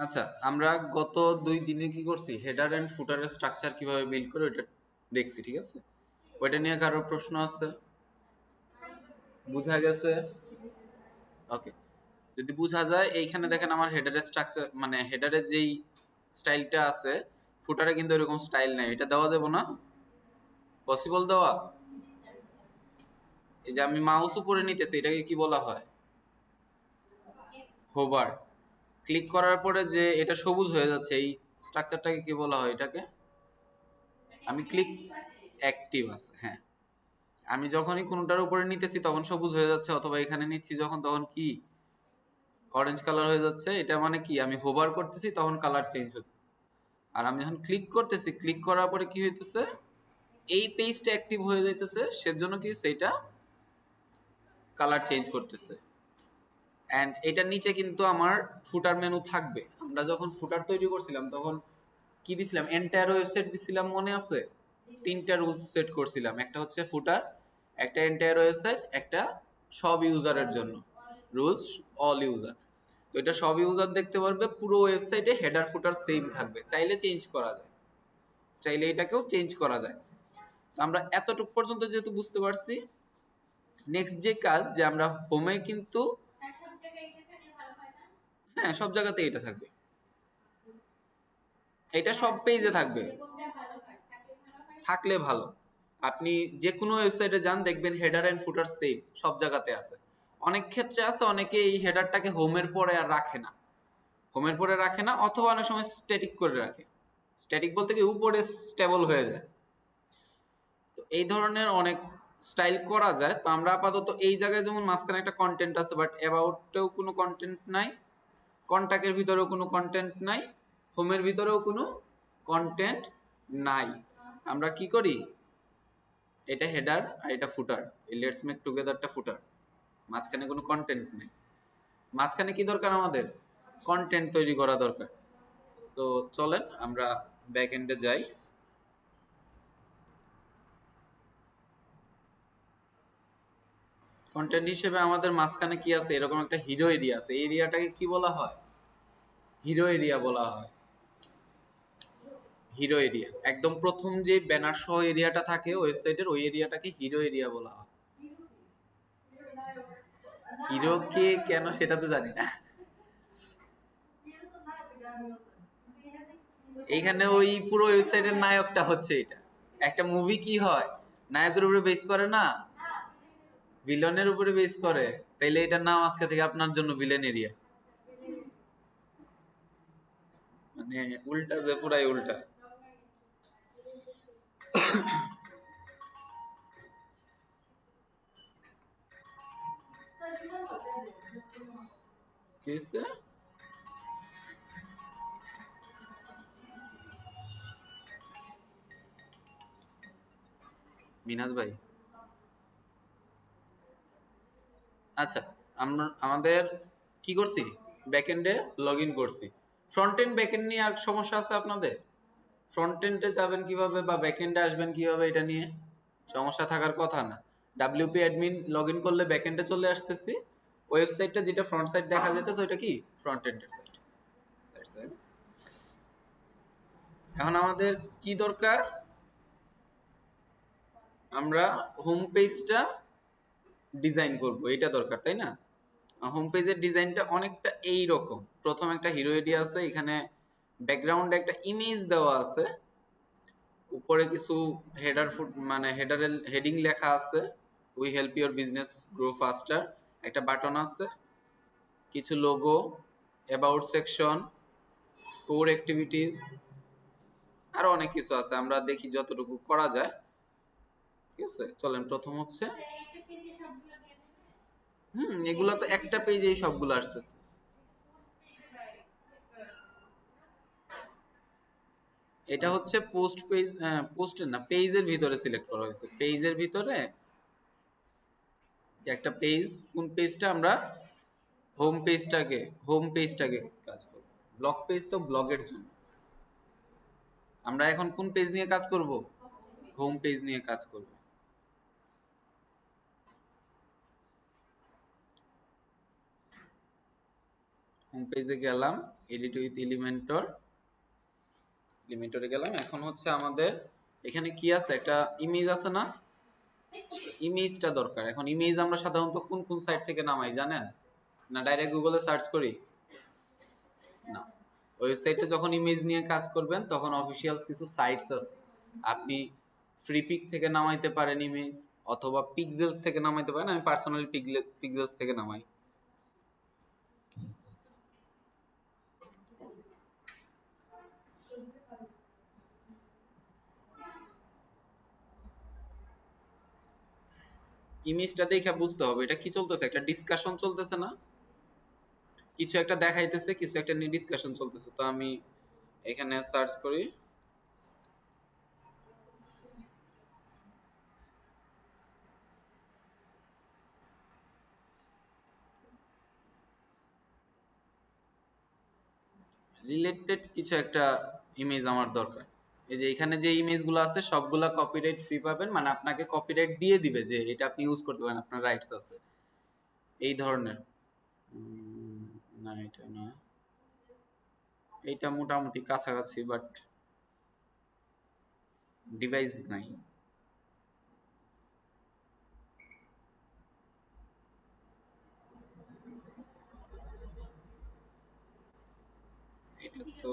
আচ্ছা, আমরা গত ২ দিনে কি করছি? হেডার এন্ড ফুটারের স্ট্রাকচার কিভাবে বিল্ড করে ওইটা দেখছি, ঠিক আছে? ওইটা নিয়ে কারোর প্রশ্ন আছে? বুঝা গেছে? ওকে। যদি বুঝা যায়, এইখানে দেখেন আমার হেডারের স্ট্রাকচার মানে হেডারের যেই স্টাইলটা আছে, ফুটারে কিন্তু এরকম স্টাইল নাই। এটা দেওয়া যাবে না? পসিবল দেওয়া? এই যে আমি মাউস উপরে নিতেছি, এটাকে কি বলা হয়? হোভার। ক্লিক করার পরে যে এটা সবুজ হয়ে যাচ্ছে, এই স্ট্রাকচারটাকে কি বলা হয় এটাকে? আমি ক্লিক অ্যাক্টিভ আছে, হ্যাঁ। আমি যখনই কোনটার উপরে নিতেছি তখন সবুজ হয়ে যাচ্ছে, অথবা এখানে নিচ্ছি যখন তখন কি অরেঞ্জ কালার হয়ে যাচ্ছে। এটা মানে কি আমি হোভার করতেছি তখন কালার চেঞ্জ হচ্ছে। আর আমি যখন ক্লিক করতেছি, ক্লিক করার পরে কি হইতেছে, এই পেজটা অ্যাক্টিভ হয়ে যাইতেছে, সেজন্য কি সেটা কালার চেঞ্জ করতেছে। এন্ড এটার নিচে কিন্তু আমার ফুটার মেনু থাকবে। আমরা যখন ফুটার তৈরি করছিলাম তখন কি দিছিলাম, এন্টায়ার ওয়েবসাইট দিছিলাম, মনে আছে? তিনটা রুলস সেট করছিলাম, একটা হচ্ছে ফুটার, একটা এন্টায়ার ওয়েবসাইট, একটা সব ইউজারের জন্য রুলস, অল ইউজার। তো এটা সব ইউজার দেখতে পারবে, পুরো ওয়েবসাইটে হেডার ফুটার সেম থাকবে, চাইলে চেঞ্জ করা যায়, চাইলে এটাকেও চেঞ্জ করা যায়। তো আমরা এতটুকু পর্যন্ত যেহেতু বুঝতে পারছি, নেক্সট যে কাজ, যে আমরা হোমে কিন্তু হ্যাঁ সব জায়গাতে এটা থাকবে, এটা সব পেজে থাকবে, থাকলে ভালো। আপনি যে কোনো ওয়েবসাইটে যান, দেখবেন হেডার এন্ড ফুটার সেম সব জায়গাতে আছে। অনেক ক্ষেত্রে আছে অনেকে এই হেডারটাকে হোমের পরে আর রাখে না, হোমের পরে রাখে না, অথবা অনেক সময় স্ট্যাটিক করে রাখে। স্ট্যাটিক বলতে কি উপরে স্টেবল হয়ে যায়। তো এই ধরনের অনেক স্টাইল করা যায়। তো আমরা আপাতত এই জায়গায় যেমন মাঝখানে একটা কন্টেন্ট আছে, বাট অ্যাবাউটেও কোনো কন্টেন্ট নাই, কন্টাক্টের ভিতরেও কোনো কন্টেন্ট নাই, হোমের ভিতরেও কোনো কন্টেন্ট নাই। আমরা কি করি, এটা হেডার আর এটা ফুটার, এই লেটস মেক টুগেদারটা ফুটার, মাঝখানে কোনো কন্টেন্ট নেই। মাঝখানে কি দরকার আমাদের? কন্টেন্ট তৈরি করা দরকার। তো চলেন আমরা ব্যাক এন্ডে যাই। কন্টেন্ট হিসেবে আমাদের মাঝখানে কি আছে, এরকম একটা হিরো এরিয়া আছে। এই এরিয়াটাকে কি বলা হয়? হিরো এরিয়া বলা হয়। হিরো এরিয়া একদম প্রথম যে ব্যানার সহ এরিয়াটা থাকে ওয়েবসাইটের, ওই এরিয়াটাকে হিরো এরিয়া বলা হয়। হিরো কে কেন সেটা তো জানি না। এইখানে ওই পুরো ওয়েবসাইটের নায়কটা হচ্ছে এটা। একটা মুভি কি হয়, নায়কের উপরে বেস করে না, ভিলেনের উপরে বেস করে। তাইলে এটার নাম আজকে থেকে আপনার জন্য ভিলেন এরিয়া। মানে উল্টা, যে পুরাই উল্টা। কি হচ্ছে? মিনাজ ভাই, আচ্ছা, আমরা আমাদের কি করছি, ব্যাকএন্ডে লগ ইন করছি। ফ্রন্ট এন্ড ব্যাকএন্ড নিয়ে আর সমস্যা আছে আপনাদের? ফ্রন্ট এন্ডে যাবেন কিভাবে বা ব্যাকএন্ডে আসবেন কিভাবে, এটা নিয়ে সমস্যা থাকার কথা না। ডাব্লিউপি অ্যাডমিন লগ ইন করলে ব্যাকএন্ডে চলে আসতেছি। ওয়েবসাইটটা যেটা ফ্রন্ট সাইড দেখা যেতেছে ওইটা কি ফ্রন্ট এন্ডের সাইড। এখন আমাদের কি দরকার, আমরা হোম পেজটা ডিজাইন করব, এটা দরকার, তাই না? হোম পেজের ডিজাইনটা অনেকটা এই রকম। প্রথম একটা হিরো এরিয়া আছে, এখানে ব্যাকগ্রাউন্ডে একটা ইমেজ দেওয়া আছে, উপরে কিছু হেডার ফুট মানে হেডারের হেডিং লেখা আছে, we help your business grow ফাস্টার, একটা বাটন আছে, কিছু logo, about section, core activities, আরো অনেক কিছু আছে। আমরা দেখি যতটুকু করা যায়, ঠিক আছে? চলেন, প্রথম হচ্ছে এগুলো তো একটা পেজেই সবগুলো আসতেছে। এটা হচ্ছে পোস্ট পেজ, পোস্টের না, পেজের ভিতরে সিলেক্ট করা হয়েছে। পেজের ভিতরে একটা পেজ, কোন পেজটা আমরা হোম পেজটাকে কাজ করব। ব্লগ পেজ তো ব্লগের জন্য। আমরা এখন কোন পেজ নিয়ে কাজ করব? হোম পেজ নিয়ে কাজ করব। হোম পেজে গেলাম, এডিট উইথ এলিমেন্টরে গেলাম। এখন হচ্ছে আমাদের এখানে কি আছে, একটা ইমেজ আছে না, ইমেজটা দরকার। এখন ইমেজ আমরা সাধারণত কোন কোন সাইট থেকে নামাই জানেন? না ডাইরেক্ট গুগলে সার্চ করি? না, ওয়েবসাইটে যখন ইমেজ নিয়ে কাজ করবেন তখন অফিসিয়াল কিছু সাইটস আছে। আপনি ফ্রি পিক থেকে নামাইতে পারেন ইমেজ, অথবা পিক্সেলস থেকে নামাইতে পারেন। আমি পার্সোনালি পিক্সেলস থেকে নামাই। ইমেজটা দেখে বুঝতে হবে এটা কি চলতেছে, একটা ডিসকাশন চলতেছে না, কিছু একটা দেখাইতেছে, কিছু একটা নিয়ে ডিসকাশন চলতেছে। তো আমি এখানে সার্চ করি, রিলেটেড কিছু একটা ইমেজ আমার দরকার। এই যে এখানে যে ইমেজগুলো আছে সবগুলা কপিরাইট ফ্রি পাবেন, মানে আপনাকে কপিরাইট দিয়ে দিবে যে এটা আপনি ইউজ করতে পারেন, আপনার রাইটস আছে এই ধরনের। না এটা না, এইটা মোটামুটি কাছাকাছি, বাট ডিভাইস নাই। এটা তো,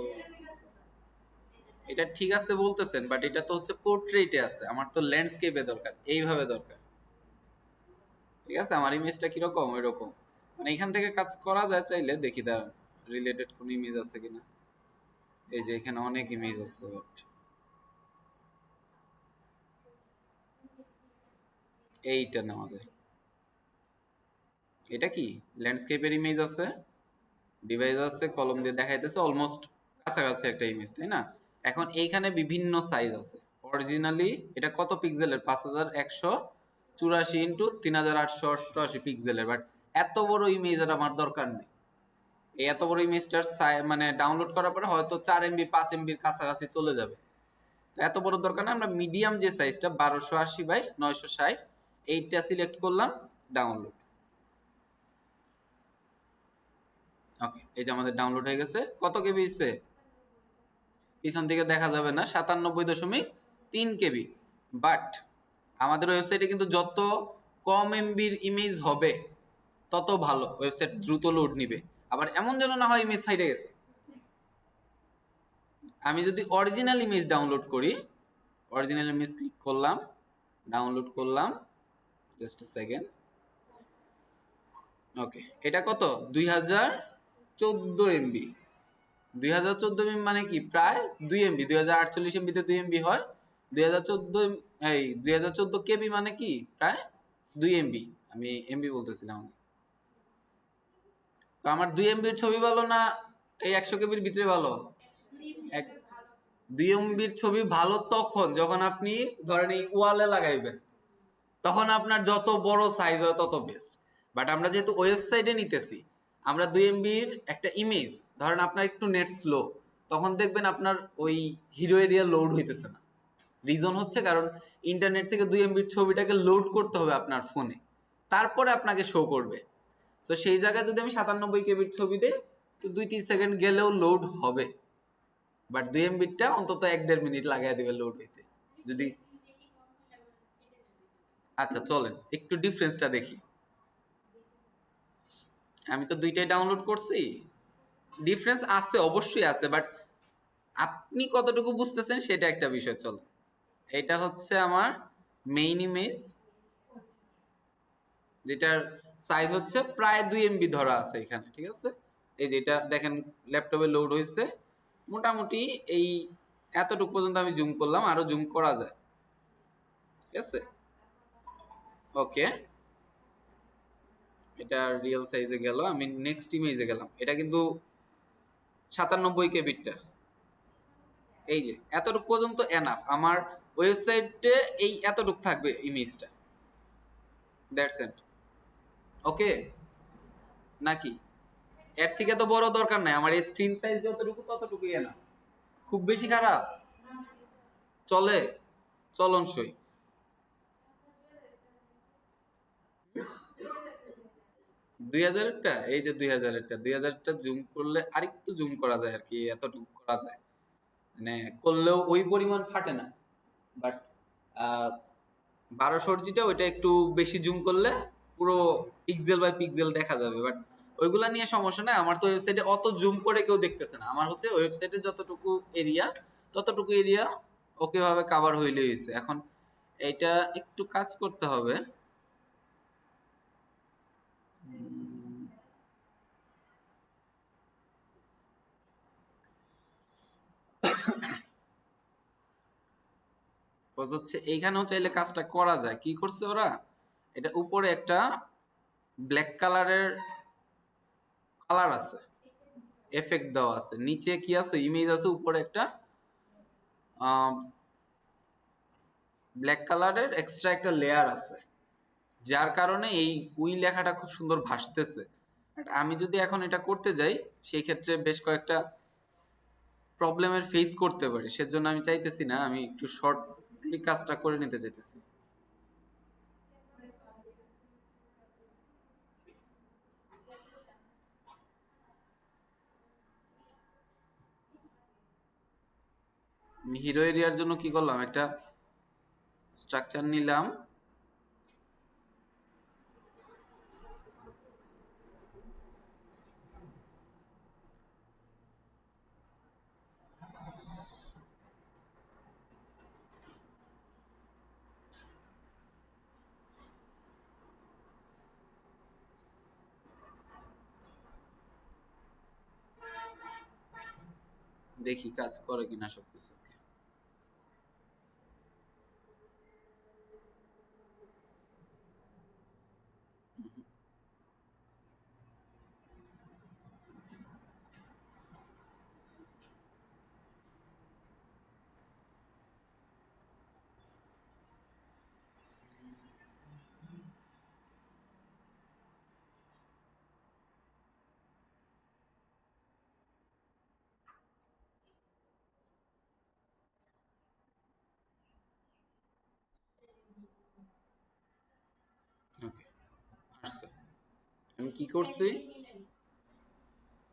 এটা ঠিক আছে বলতেছেন, বাট এটা তো হচ্ছে পোর্ট্রেটে আছে, আমার তো ল্যান্ডস্কেপে দরকার, এইভাবে দরকার। ঠিক আছে, আমার ইমেজটা কিরকম ওই রকম, মানে এখান থেকে কাজ করা যায় চাইলে। দেখি দাঁড়ান রিলেটেড কোন ইমেজ আছে কিনা। এই যে এখানে অনেক ইমেজ আছে, বাট এইটা নেওয়া যায়। এটা কি ল্যান্ডস্কেপের ইমেজ আছে, ডিভাইস আছে, কলম দিয়ে দেখাইতেছে, অলমোস্ট কাছাকাছি একটা ইমেজ, তাই না? এখন এইখানে বিভিন্ন সাইজ আছে। অরিজিনালি এটা কত পিক্সেলের? 5184 ইন্টু 3888 পিক্সেলের। বাট এত বড় ইমেজের আমার দরকার নেই। এই এত বড় ইমেজটার মানে ডাউনলোড করার পরে হয়তো 4 MB 5 MBর কাছাকাছি চলে যাবে। তো এত বড় দরকার না, আমরা মিডিয়াম যে সাইজটা 1280 বাই 960 এইটা সিলেক্ট করলাম, ডাউনলোড। ওকে, এই যে আমাদের ডাউনলোড হয়ে গেছে। কত কেবি হইছে? পিছন থেকে দেখা যাবে না, 97.3 কেবি। বাট আমাদের ওয়েবসাইটে কিন্তু যত কম এমবির ইমেজ হবে তত ভালো, ওয়েবসাইট দ্রুত লোড নিবে। আবার এমন যেন না হয় ইমেজ হাইডে গেছে। আমি যদি অরিজিনাল ইমেজ ডাউনলোড করি, অরিজিনাল ইমেজ ক্লিক করলাম, ডাউনলোড করলাম, জাস্ট আ সেকেন্ড। ওকে, এটা কত? 2014 MB। 2014 MB মানে কি প্রায় 2 MB। 2048 MB তে 2 MB হয়। 2014, এই 2014 কেবি মানে কি প্রায় 2 MB। আমি এমবি বলতেছিলাম। তো আমার 2 MBর ছবি ভালো না এই 100 কেবির ভিতরে ভালো? 2 MBর ছবি ভালো তখন যখন আপনি ধরেন এই ওয়ালে লাগাইবেন, তখন আপনার যত বড় সাইজ হয় তত বেস্ট। বাট আমরা যেহেতু ওয়েবসাইটে নিতেছি, আমরা 2 MBর একটা ইমেজ, ধরেন আপনার একটু নেট স্লো, তখন দেখবেন আপনার ওই হিরো এরিয়া লোড হইতেছে না। রিজন হচ্ছে কারণ ইন্টারনেট থেকে 2 MBর ছবিটাকে লোড করতে হবে আপনার ফোনে, তারপরে আপনাকে শো করবে। তো সেই জায়গায় যদি আমি 97 কেবির ছবি দিই, তো 2-3 সেকেন্ড গেলেও লোড হবে। বাট 2 MBরটা অন্তত 1-1.5 মিনিট লাগাই দিবে লোড হইতে যদি। আচ্ছা চলেন একটু ডিফারেন্সটা দেখি। আমি তো দুইটাই ডাউনলোড করছি, ডিফারেন্স আছে অবশ্যই আছে, বাট আপনি কতটুকু বুঝতেছেন সেটা একটা বিষয়। চলো, এটা হচ্ছে আমার মেইন ইমেজ, যেটার সাইজ হচ্ছে প্রায় 2 MB ধরা আছে এখানে। ঠিক আছে, এই যেটা দেখেন ল্যাপটপে লোড হয়েছে, মোটামুটি এই এতটুকু পর্যন্ত আমি জুম করলাম, আরো জুম করা যায়। ঠিক আছে, ওকে, এটা রিয়েল সাইজে গেল। আমি নেক্সট ইমেজে গেলাম, এটা কিন্তু 97 কেবিটা। এই যে এতটুকু পর্যন্ত এনাফ, আমার ওয়েবসাইটে এই এতটুকু থাকবে ইমেজটা, দ্যাটস ইট। ওকে নাকি এর থেকে তো বড় দরকার নাই, আমার এই স্ক্রিন সাইজ যতটুকু ততটুকুই এনাফ। খুব বেশি খারাপ চলে? চলনসই। 2000-টা, এই যে 2000-টা, 2000-টা জুম করলে আরেকটু জুম করা যায় আর কি, এতটুকু করা যায়, মানে করলেও ওই পরিমাণ ফাটে না। বাট 1200 যেটা ওইটা একটু বেশি জুম করলে পুরো পিক্সেল বাই পিক্সেল দেখা যাবে। বাট ওইগুলা নিয়ে সমস্যা নাই, আমার তো ওয়েবসাইটে অত জুম করে কেউ দেখতেছে না, আমার হচ্ছে ওয়েবসাইটে যতটুকু এরিয়া ততটুকু এরিয়া ওকে ভাবে কভার হইলে হয়েছে। এখন এইটা একটু কাজ করতে হবে। হচ্ছে এইখানেও চাইলে কাজটা করা যায়। কি করছে ওরা, এটা উপরে একটা ব্ল্যাক কালারের কালার আছে, এফেক্ট দেওয়া আছে, নিচে কি আছে, ইমেজ আছে, উপরে একটা ব্ল্যাক কালারের এক্সট্রা একটা লেয়ার আছে, যার কারণে এই উই লেখাটা খুব সুন্দর ভাসতেছে। আমি যদি এখন এটা করতে যাই সেই ক্ষেত্রে বেশ কয়েকটা প্রবলেমের ফেস করতে পারি, সেজন্য আমি চাইতেছি না, আমি একটু শর্টলি কাজটা করে নিতে চাইতেছি। আমি হিরো এরিয়ার জন্য কি করলাম, একটা স্ট্রাকচার নিলাম, দেখি কাজ করে কিনা সবকিছু। ওকে, আসছে। আমি কি করছি,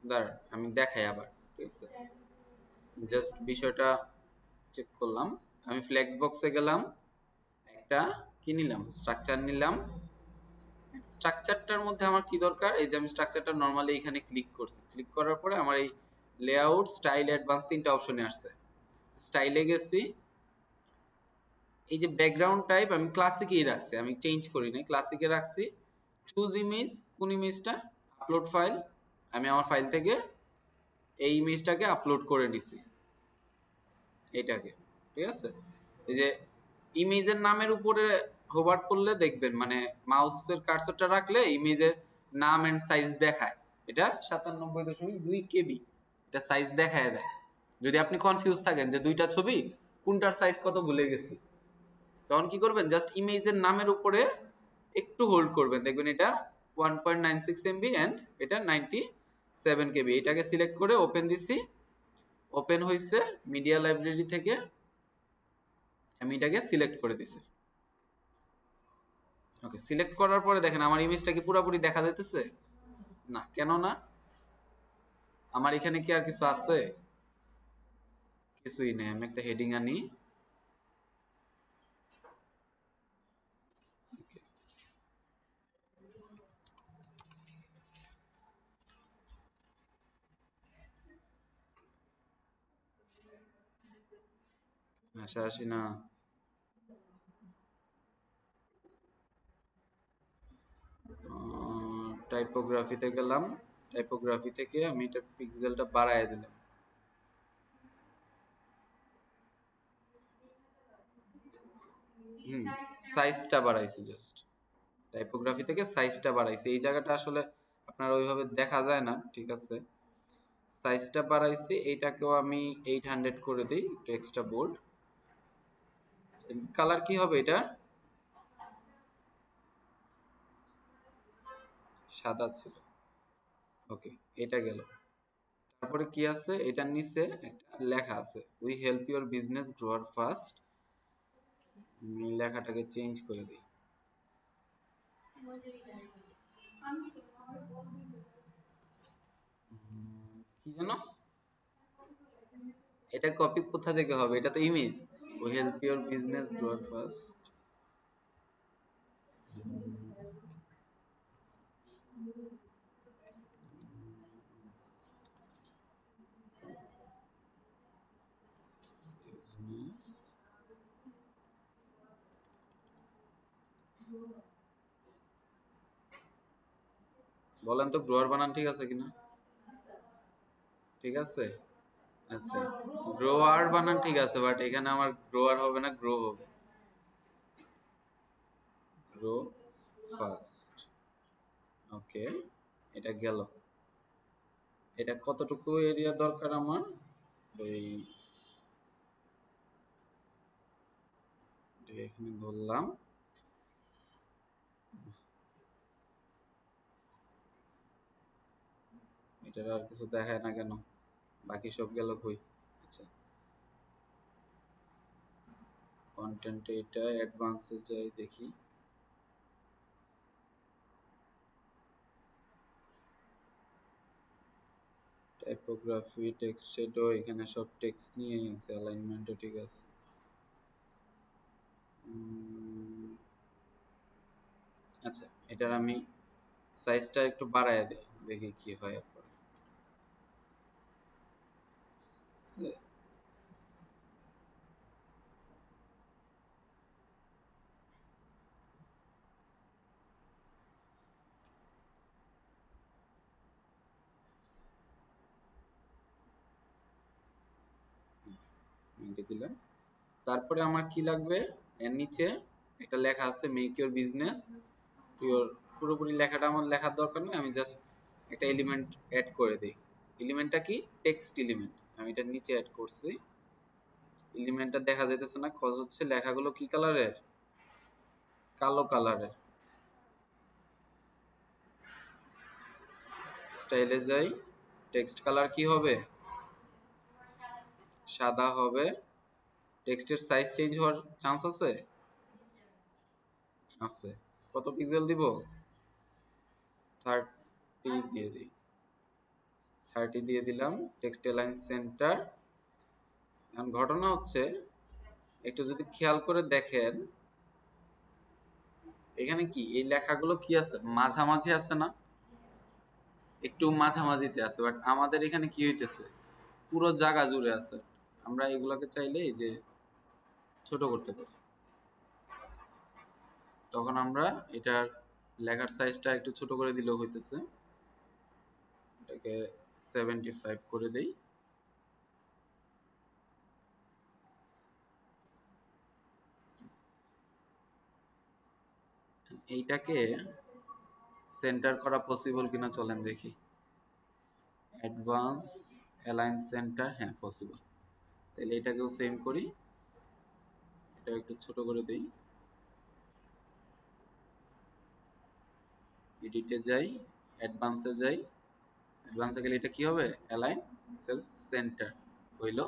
দাঁড়ান আমি দেখাই আবার, ঠিক আছে, জাস্ট বিষয়টা চেক করলাম। আমি ফ্লেক্স বক্সে গেলাম, একটা কি নিলাম, স্ট্রাকচার নিলাম। স্ট্রাকচারটার মধ্যে আমার কি দরকার, এই যে আমি স্ট্রাকচারটা নরমালি এখানে ক্লিক করছি, ক্লিক করার পরে আমার এই লেআউট, স্টাইল, অ্যাডভান্স তিনটা অপশনে আসছে। স্টাইলে গেছি, এই যে ব্যাকগ্রাউন্ড টাইপ আমি ক্লাসিকেই রাখছি, আমি চেঞ্জ করি নাই, ক্লাসিকে রাখছি। চুজ ইমেজ, কোন ইমেজটা, আপলোড ফাইল, আমি আমার ফাইল থেকে এই ইমেজটাকে আপলোড করে নিছি, এটাকে, ঠিক আছে। এই যে ইমেজের নামের উপরে হোভার করলে দেখবেন, মানে মাউসের কার্সরটা রাখলে ইমেজের নাম এন্ড সাইজ দেখায়, এটা 97.2 কেবি, এটা সাইজ দেখায় দেয়। যদি আপনি কনফিউজ থাকেন যে দুইটা ছবি কোনটার সাইজ কত ভুলে গেছি, তখন কি করবেন, জাস্ট ইমেজের নামের উপরে একটু হোল্ড করবেন, দেখবেন এটা 1.96 এমবি এন্ড এটা 97 কেবি। এটাকে সিলেক্ট করে ওপেন দিছি, ওপেন হইছে মিডিয়া লাইব্রেরি থেকে, আমি এটাকে সিলেক্ট করে দিছি। ওকে, সিলেক্ট করার পরে দেখেন আমার ইমেজটা কি পুরোপুরি দেখা যাইতেছে? না, কেন না? আমার এখানে কি আর কিছু আছে? কিছুই নেই। আমি একটা হেডিং আনি, আশা আসি না, টাইপোগ্রাফিতে গেলাম, টাইপোগ্রাফি থেকে আমি এটা পিক্সেলটা বাড়ায় দিলাম। হুম, সাইজটা বাড়াইছি, জাস্ট টাইপোগ্রাফি থেকে সাইজটা বাড়াইছি, এই জায়গাটা আসলে আপনার ওইভাবে দেখা যায় না, ঠিক আছে। সাইজটা বাড়াইছি, এইটাকেও আমি 800 করে দিই, একটু এক্সট্রা বোল্ড। কালার কি হবে এটা, সাদা ছিল, ওকে, এটা গেল। তারপরে কি আছে, এটার নিচে একটা লেখা আছে, we help your business grower fast. আমি লেখাটাকে চেঞ্জ করে দিই, কি জানো, এটা কপি কোথা থেকে হবে? এটা তো image. We help your business grow fast. বলেন তো গ্রোয়ার বানান ঠিক আছে কিনা? ঠিক আছে, আচ্ছা। গ্রোয়ার বানান ঠিক আছে, বাট এখানে আমার গ্রোয়ার হবে না, গ্রো হবে। Grow fast. ওকে, এটা গেল। এটা কতটুকু এরিয়া দরকার আমার? ওই এখানে ধরলাম। এটার আর কিছু দেখায় না কেন? বাকি সব গেল কই? আচ্ছা, কন্টেন্ট এটা অ্যাডভান্সে যাই দেখি। টাইপোগ্রাফি, টেক্সট শ্যাডো, এখানে সব টেক্সট নিয়ে আছে, অ্যালাইনমেন্টও ঠিক আছে। আচ্ছা, এটার আমি সাইজটা একটু বাড়ায় দিই, দেখি কি হয় এরপরে। দিলাম। তারপরে আমার কি লাগবে? এর নিচে একটা লেখা আছে মেক ইউর বিজনেস ইউর। পুরোপুরি লেখাটা আমার লেখার দরকার নেই, আমি জাস্ট একটা এলিমেন্ট অ্যাড করে দিই। এলিমেন্টটা কি? Text element. আমি এটার নিচে অ্যাড করছি। এলিমেন্টটা দেখা যাইতেছে না, কজ হচ্ছে লেখাগুলো কি কালারের? কালো কালারের। স্টাইলে যাই, টেক্সট কালার কি হবে? সাদা হবে। টেক্সটের সাইজ চেঞ্জ হওয়ার চান্স আছে? আছে। কত পিক্সেল দিব? 30 দিয়ে দিই। 30 দিয়ে দিলাম। Text align centre. এখন ঘটনা হচ্ছে, একটু যদি খেয়াল করে দেখেন, এখানে কি এই লেখাগুলো কি আছে? মাঝামাঝি আছে না? একটু মাঝামাঝিতে আছে, বাট আমাদের এখানে কি হইতেছে? পুরো জায়গা জুড়ে আছে। আমরা এগুলোকে চাইলে এই যে ছোট করতে পারি। তখন আমরা এটার লেখার সাইজটা একটু ছোট করে দিলেও হইতেছে। এটাকে 75 করে দেই। এইটাকে সেন্টার করা পসিবল কিনা চলেন দেখি। অ্যাডভান্স অ্যালাইন সেন্টার, হ্যাঁ পসিবল। তাহলে এটাকেও সেম করি, এটা একটু ছোট করে দেই। এডিটে যাই, অ্যাডভান্সে যাই। অ্যাডভান্সে গেলে এটা কি হবে? অ্যালাইন সেলফ সেন্টার হইলো।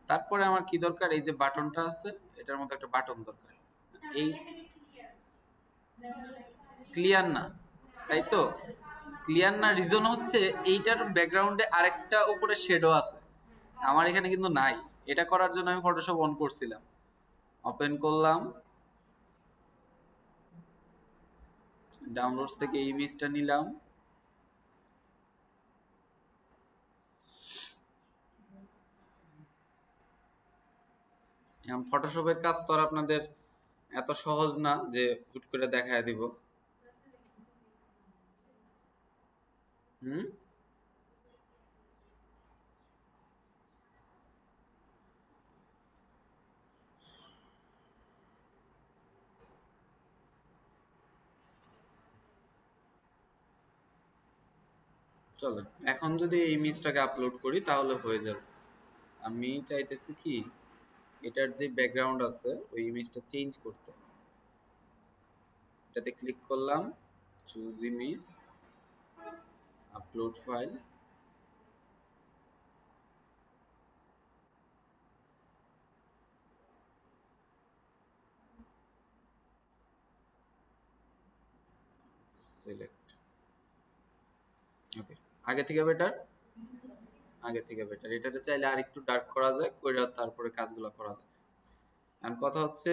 তারপরে আমার কি দরকার? এই যে বাটনটা আছে, এটার মতো একটা বাটন দরকার। এই ক্লিয়ার না, তাই তো? ক্লিয়ার না, রিজন হচ্ছে এইটার ব্যাকগ্রাউন্ডে আরেকটা উপরে শেডো আছে, আমার এখানে কিন্তু নাই। এটা করার জন্য আমি ফটোশপ অন করছিলাম, ওপেন করলাম, ডাউনলোডস থেকে এই ইমেজটা নিলাম। এখন ফটোশপের কাজ তো আর আপনাদের এত সহজ না যে হুট করে দেখায় দিব। হুম, চলেন এখন যদি এই ইমেজটাকে আপলোড করি তাহলে হয়ে যাবে। আমি চাইতেছি কি, এটার যে ব্যাকগ্রাউন্ড আছে ওই ইমেজটা চেঞ্জ করতে। এটাতে ক্লিক করলাম, choose image, upload file. Select. Okay, আগে থেকে বেটার, আগে থেকে বেটার। এটাতে চাইলে আর একটু ডার্ক করা যায়, কইরা তারপরে কাজগুলো করা যায়। আর কথা হচ্ছে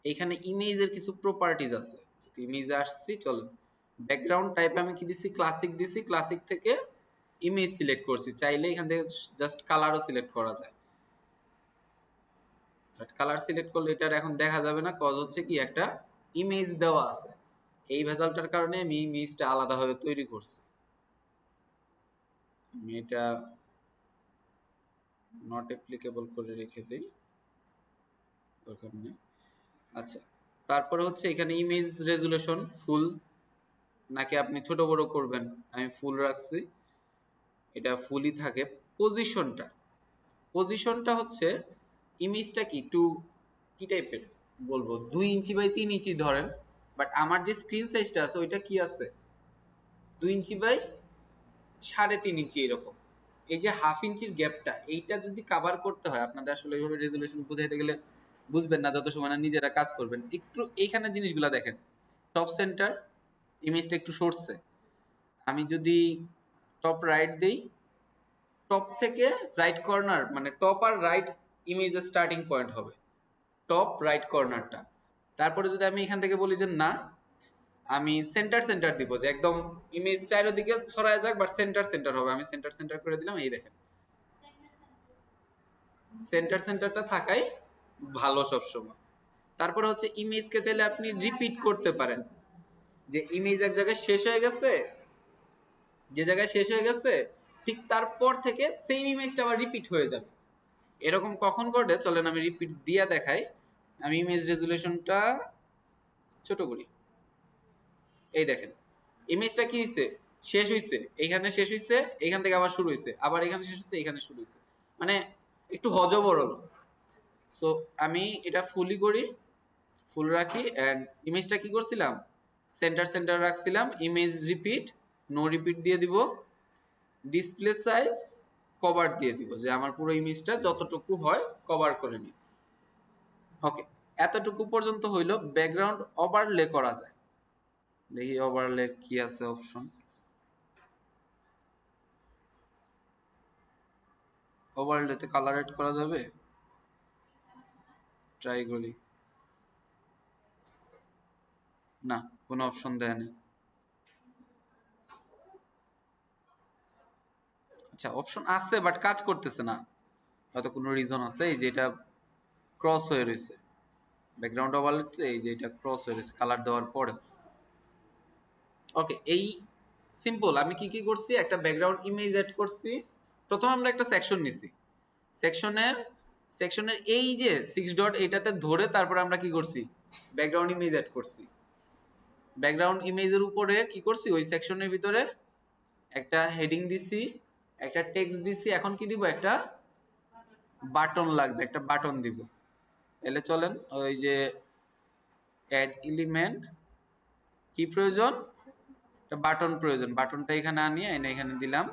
এখানে ইমেজের কিছু প্রপার্টিজ আছে। ইমেজে আসছি, চলো ব্যাকগ্রাউন্ড টাইপ আমি কি দিছি, ক্লাসিক দিছি, ক্লাসিক থেকে ইমেজ সিলেক্ট করছি, চাইলে এখান থেকে জাস্ট কালারও সিলেক্ট করা যায়। বাট কালার সিলেক্ট করলে এটার এখন দেখা যাবে না, কজ হচ্ছে কি একটা ইমেজ দেওয়া আছে, এই ভেজালটার কারণে আমি ইমেজটা আলাদাভাবে তৈরি করছি। আমি এটা নট অ্যাপ্লিকেবল করে রেখে দিই, দরকার নেই। আচ্ছা, তারপরে হচ্ছে এখানে ইমেজ রেজুলেশন ফুল নাকি আপনি ছোট বড় করবেন, আমি ফুল রাখছি, এটা ফুলই থাকে। পজিশনটা, পজিশনটা হচ্ছে ইমেজটা কি একটু কি টাইপের বলবো, 2 ইঞ্চি বাই 3 ইঞ্চি ধরেন, বাট আমার যে স্ক্রিন সাইজটা আছে ওইটা কি আছে 2 ইঞ্চি বাই 3.5 ইঞ্চি এরকম। এই যে হাফ ইঞ্চির গ্যাপটা, এইটা যদি কাভার করতে হয়, আপনাদের আসলে এইভাবে রেজুলেশন বুঝাইতে গেলে বুঝবেন না যত সময় না নিজেরা কাজ করবেন। একটু এইখানে জিনিসগুলো দেখেন, টপ সেন্টার, ইমেজটা একটু সরছে, আমি যদি টপ রাইট দেই, টপ থেকে রাইট কর্নার মানে টপ আর রাইট ইমেজের স্টার্টিং পয়েন্ট হবে টপ রাইট কর্নারটা। তারপরে যদি আমি এখান থেকে বলি যে না, আমি সেন্টার সেন্টার দিব, যে একদম ইমেজ চারিদিকে ছড়ায় যাক বাট সেন্টার সেন্টার হবে, আমি সেন্টার সেন্টার করে দিলাম, এই দেখেন সেন্টার সেন্টারটা থাকাই ভালো সবসময়। তারপরে হচ্ছে ইমেজকে চাইলে আপনি রিপিট করতে পারেন, যে ইমেজ এক জায়গায় শেষ হয়ে গেছে, যে জায়গায় শেষ হয়ে গেছে ঠিক তারপর থেকে সেম ইমেজটা আবার রিপিট হয়ে যাবে। এরকম কখন ঘটে চলেন আমি রিপিট দিয়া দেখাই। আমি ইমেজ রেজুলেশনটা ছোট করি, এই দেখেন ইমেজটা কি হইছে, শেষ হইছে, এইখানে শেষ হইছে, এইখান থেকে আবার শুরু হইছে, আবার এখানে শেষ হইছে, এখানে শুরু হইছে, মানে একটু হজবরল। সো আমি এটা ফুলই করি, ফুল রাখি, এন্ড ইমেজটা কি করছিলাম সেন্টার সেন্টার রাখছিলাম, ইমেজ রিপিট নো রিপিট দিয়ে দিব, ডিসপ্লে সাইজ কভার দিয়ে দিব, যে আমার পুরো ইমেজটা যতটুকু হয় কভার করে নি। ওকে, এতটুকু পর্যন্ত হইলো। ব্যাকগ্রাউন্ড ওভারলে করা যায়, দেখি ওভারলে কি আছে অপশন। ওভারলেতে কালার এড করা যাবে, ট্রাই করি, না কোনো অপশন দেয় না। আচ্ছা অপশন আছে বাট কাজ করতেছে না, হয়তো কোনো রিজন আছে। এই যে এটা ক্রস হয়ে রয়েছে ব্যাকগ্রাউন্ড ওভারলেতে, এই যে এটা ক্রস হয়ে রয়েছে কালার দেওয়ার পরে। ওকে, এই সিম্পল। আমি কি কি করছি, একটা ব্যাকগ্রাউন্ড ইমেজ এড করছি। প্রথম আমরা একটা সেকশন নিছি, সেকশনের সেকশনের এই যে 6 ডট এটাতে ধরে তারপর আমরা কি করছি ব্যাকগ্রাউন্ড ইমেজ এড করছি। ব্যাকগ্রাউন্ড ইমেজের উপরে কি করছি, ওই সেকশনের ভিতরে একটা হেডিং দিছি, একটা টেক্সট দিছি, এখন কি দিব একটা বাটন লাগবে, একটা বাটন দিব। এলে চলেন ওই যে অ্যাড এলিমেন্ট, কি প্রয়োজন, একটা বাটন প্রয়োজন, বাটনটা এখানে আনিয়ে এনে এখানে দিলাম।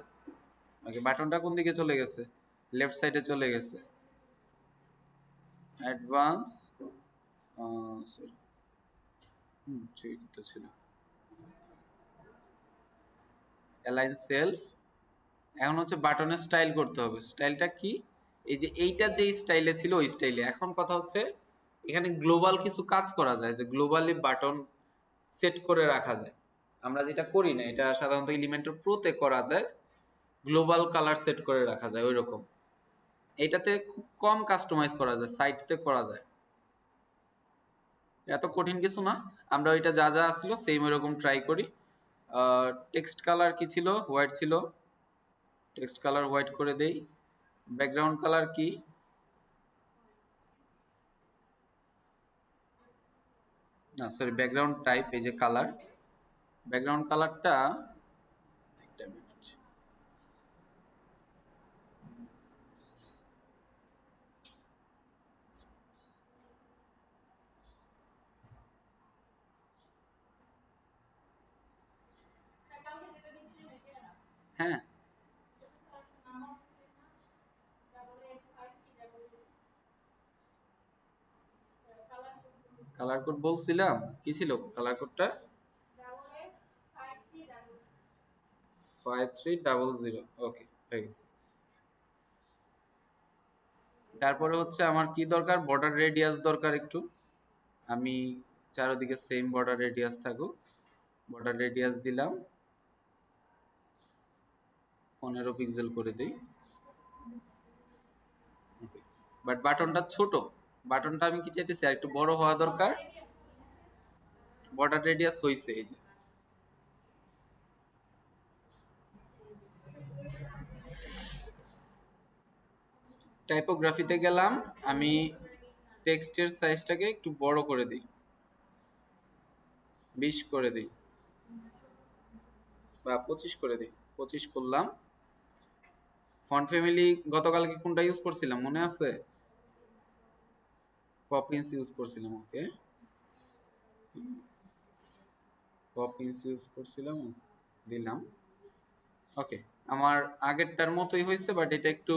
ওকে, বাটনটা কোন দিকে চলে গেছে, লেফট সাইডে চলে গেছে। অ্যাডভান্স সরি, ঠিক তো ছিল, অ্যালাইন সেলফ। এখন হচ্ছে বাটনের স্টাইল করতে হবে, স্টাইলটা কি, এই যে এইটা যে স্টাইলে ছিল ওই স্টাইলে। এখন কথা হচ্ছে এখানে গ্লোবাল কিছু কাজ করা যায়, যে গ্লোবালি বাটন সেট করে রাখা যায়। আমরা যেটা করি না, এটা সাধারণত এলিমেন্টর প্রোতে করা যায়, গ্লোবাল কালার সেট করে রাখা যায় ওই রকম। এটাতে খুব কম কাস্টমাইজ করা যায়, সাইটতে করা যায়, এত কঠিন কিছু না। আমরা ওইটা যা যা আসলো সেম ওইরকম ট্রাই করি। টেক্সট কালার কি ছিল, হোয়াইট ছিল, টেক্সট কালার হোয়াইট করে দেই। ব্যাকগ্রাউন্ড কালার কি, না সরি ব্যাকগ্রাউন্ড টাইপ, এই যে কালার, ব্যাকগ্রাউন্ড কালারটা একটা মিনিট, হ্যাঁ কালার কোড বলছিলাম, কি ছিল কালার কোডটা, 5300। ওকে, হয়ে গেছে। তারপরে হচ্ছে আমার কি দরকার, বর্ডার রেডিয়াস দরকার একটু। আমি চারদিকে সেম বর্ডার রেডিয়াস থাকুক। বর্ডার রেডিয়াস দিলাম 15 পিক্সেল করে দিই। ওকে, বাট বাটনটা ছোট। বাটনটা আমি কি চাইতেছি আর একটু বড় হওয়া দরকার। বর্ডার রেডিয়াস হইছে, এই যে। টাইপোগ্রাফিতে গেলাম, আমি টেক্সটের সাইজটাকে একটু বড় করে দিই, 20 করে দিই বা 25 করে দিই। 25 করলাম। ফন্ট ফ্যামিলি গতকালকে কোনটা ইউজ করছিলাম মনে আছে? পপিন্স ইউজ করছিলাম। ওকে, পপিন্স ইউজ করছিলাম, দিলাম। ওকে, আমার আগেরটার মতোই হয়েছে, বাট এটা একটু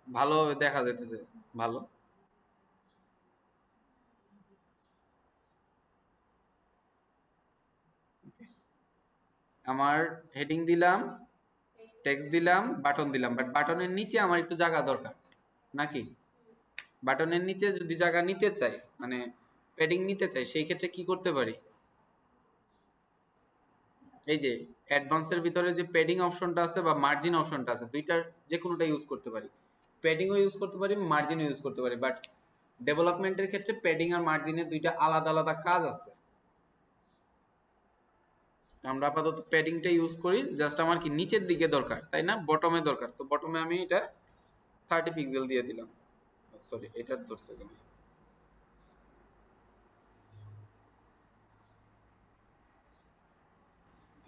ভালো দেখা যাইতেছে। ভালো। আমার হেডিং দিলাম, টেক্সট দিলাম, বাটন দিলাম, বাট বাটনের নিচে আমার একটু জায়গা দরকার নাকি? বাটনের নিচে যদি জায়গা নিতে চাই, মানে প্যাডিং নিতে চাই, সেই ক্ষেত্রে কি করতে পারি? এই যে অ্যাডভান্সের ভিতরে যে প্যাডিং অপশনটা আছে বা মার্জিন অপশনটা আছে, দুইটার যে কোনোটা ইউজ করতে পারি। প্যাডিংও ইউজ করতে পারি, মার্জিনও ইউজ করতে পারি, বাট ডেভেলপমেন্টের ক্ষেত্রে প্যাডিং আর মার্জিনের দুইটা আলাদা আলাদা কাজ আছে। আমরা আপাতত প্যাডিংটা ইউজ করি, জাস্ট আমার কি নিচের দিকে দরকার, তাই না? বটমে দরকার, তো বটমে আমি এটা 30 পিক্সেল দিয়ে দিলাম। সরি, এটার ধরছে কেন?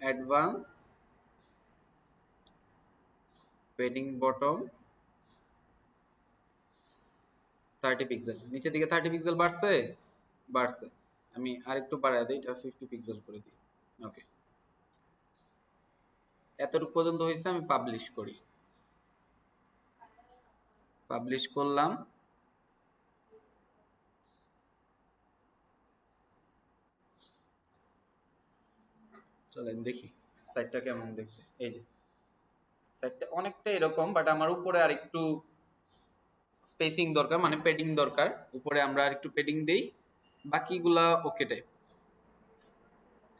অ্যাডভান্স প্যাডিং বটম 30 পিক্সেল, নিচের দিকে 30 পিক্সেল বাড়ছে। বাড়ছে। আমি আরেকটু বাড়ায় দিই, এটা 50 পিক্সেল করে দিই। ওকে, এতটুকু পর্যন্ত হয়েছে। আমি পাবলিশ করি। পাবলিশ করলাম। চলেন দেখি সাইটটা কেমন দেখতে। এই যে সাইটটা অনেকটা এরকম, বাট আমার উপরে আর একটু স্পেসিং দরকার, মানে প্যাডিং দরকার। উপরে আমরা আর একটু প্যাডিং দেই, বাকিগুলা ওকে টাইপ।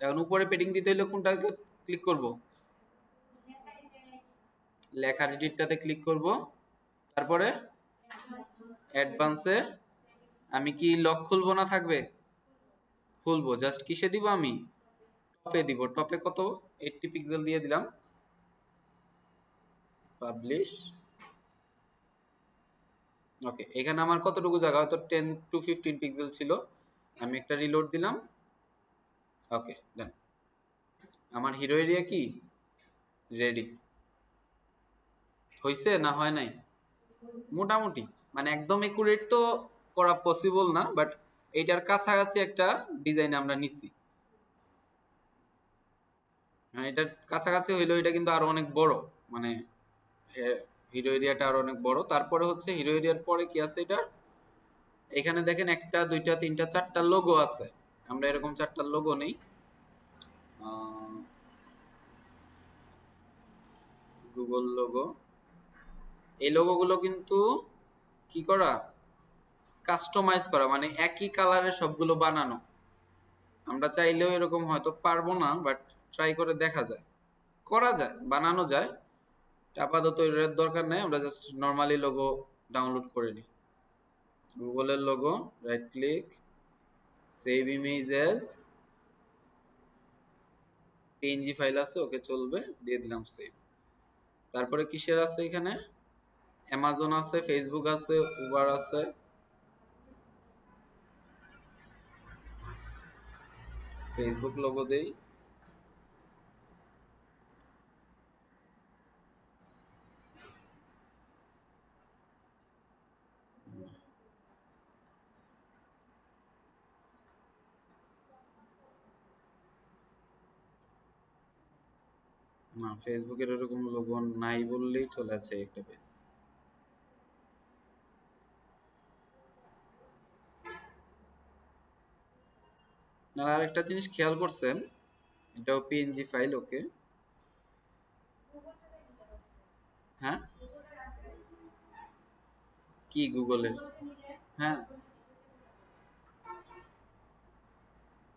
এখন উপরে প্যাডিং দিতে হলে কোনটাকে ক্লিক করব? লেখার এডিটটাতে ক্লিক করব। তারপরে অ্যাডভান্সে আমি কি লক খুলবো না থাকবে? খুলবো। জাস্ট কিসে দিব আমি? টপে দিব। টপে কত? 80 পিক্সেল দিয়ে দিলাম। পাবলিশ। ওকে, এখানে আমার কতটুকু জায়গা, হয়তো 10 টু 15 পিক্সেল ছিল। আমি একটা রিলোড দিলাম। ওকে, ডান। আমার হিরো এরিয়া কি রেডি হইছে না হয় নাই? মোটামুটি, মানে একদম একুরেট তো করা পসিবল না, বাট এইটার কাছাকাছি একটা ডিজাইন আমরা নিচ্ছি। এটার কাছাকাছি হইলো, এটা কিন্তু আরো অনেক বড়, মানে হিরো এরিয়াটা আরো অনেক বড়। তারপরে হচ্ছে হিরো এরিয়ার পরে কি আছে এটা? এখানে দেখেন একটা দুইটা তিনটা চারটা লোগো আছে। আমরা এরকম চারটা লোগো নেই। Google logo. এই লোগোগুলো কিন্তু কি করা, কাস্টমাইজ করা, মানে একই কালারের সবগুলো বানানো। আমরা চাইলেও এরকম হয়তো পারবো না, বাট ট্রাই করে দেখা যায়, করা যায়, বানানো যায়। আপাতত এর দরকার নেই, আমরা জাস্ট নর্মালি লোগো ডাউনলোড করে নিই। গুগলের logo, right click, save image as PNG file আছে, ওকে চলবে, দিয়ে দিলাম সেভ। তারপরে কিসের আছে এখানে? অ্যামাজন আছে, ফেসবুক আছে, উবার আছে। ফেসবুক লোগো দেই। না, ফেসবুকের এরকম লোগো নাই বললেই চলে আছে একটা পেজ। আর একটা জিনিস খেয়াল করছেন, এটাও পিএনজি ফাইল। ওকে, হ্যাঁ কি গুগলের? হ্যাঁ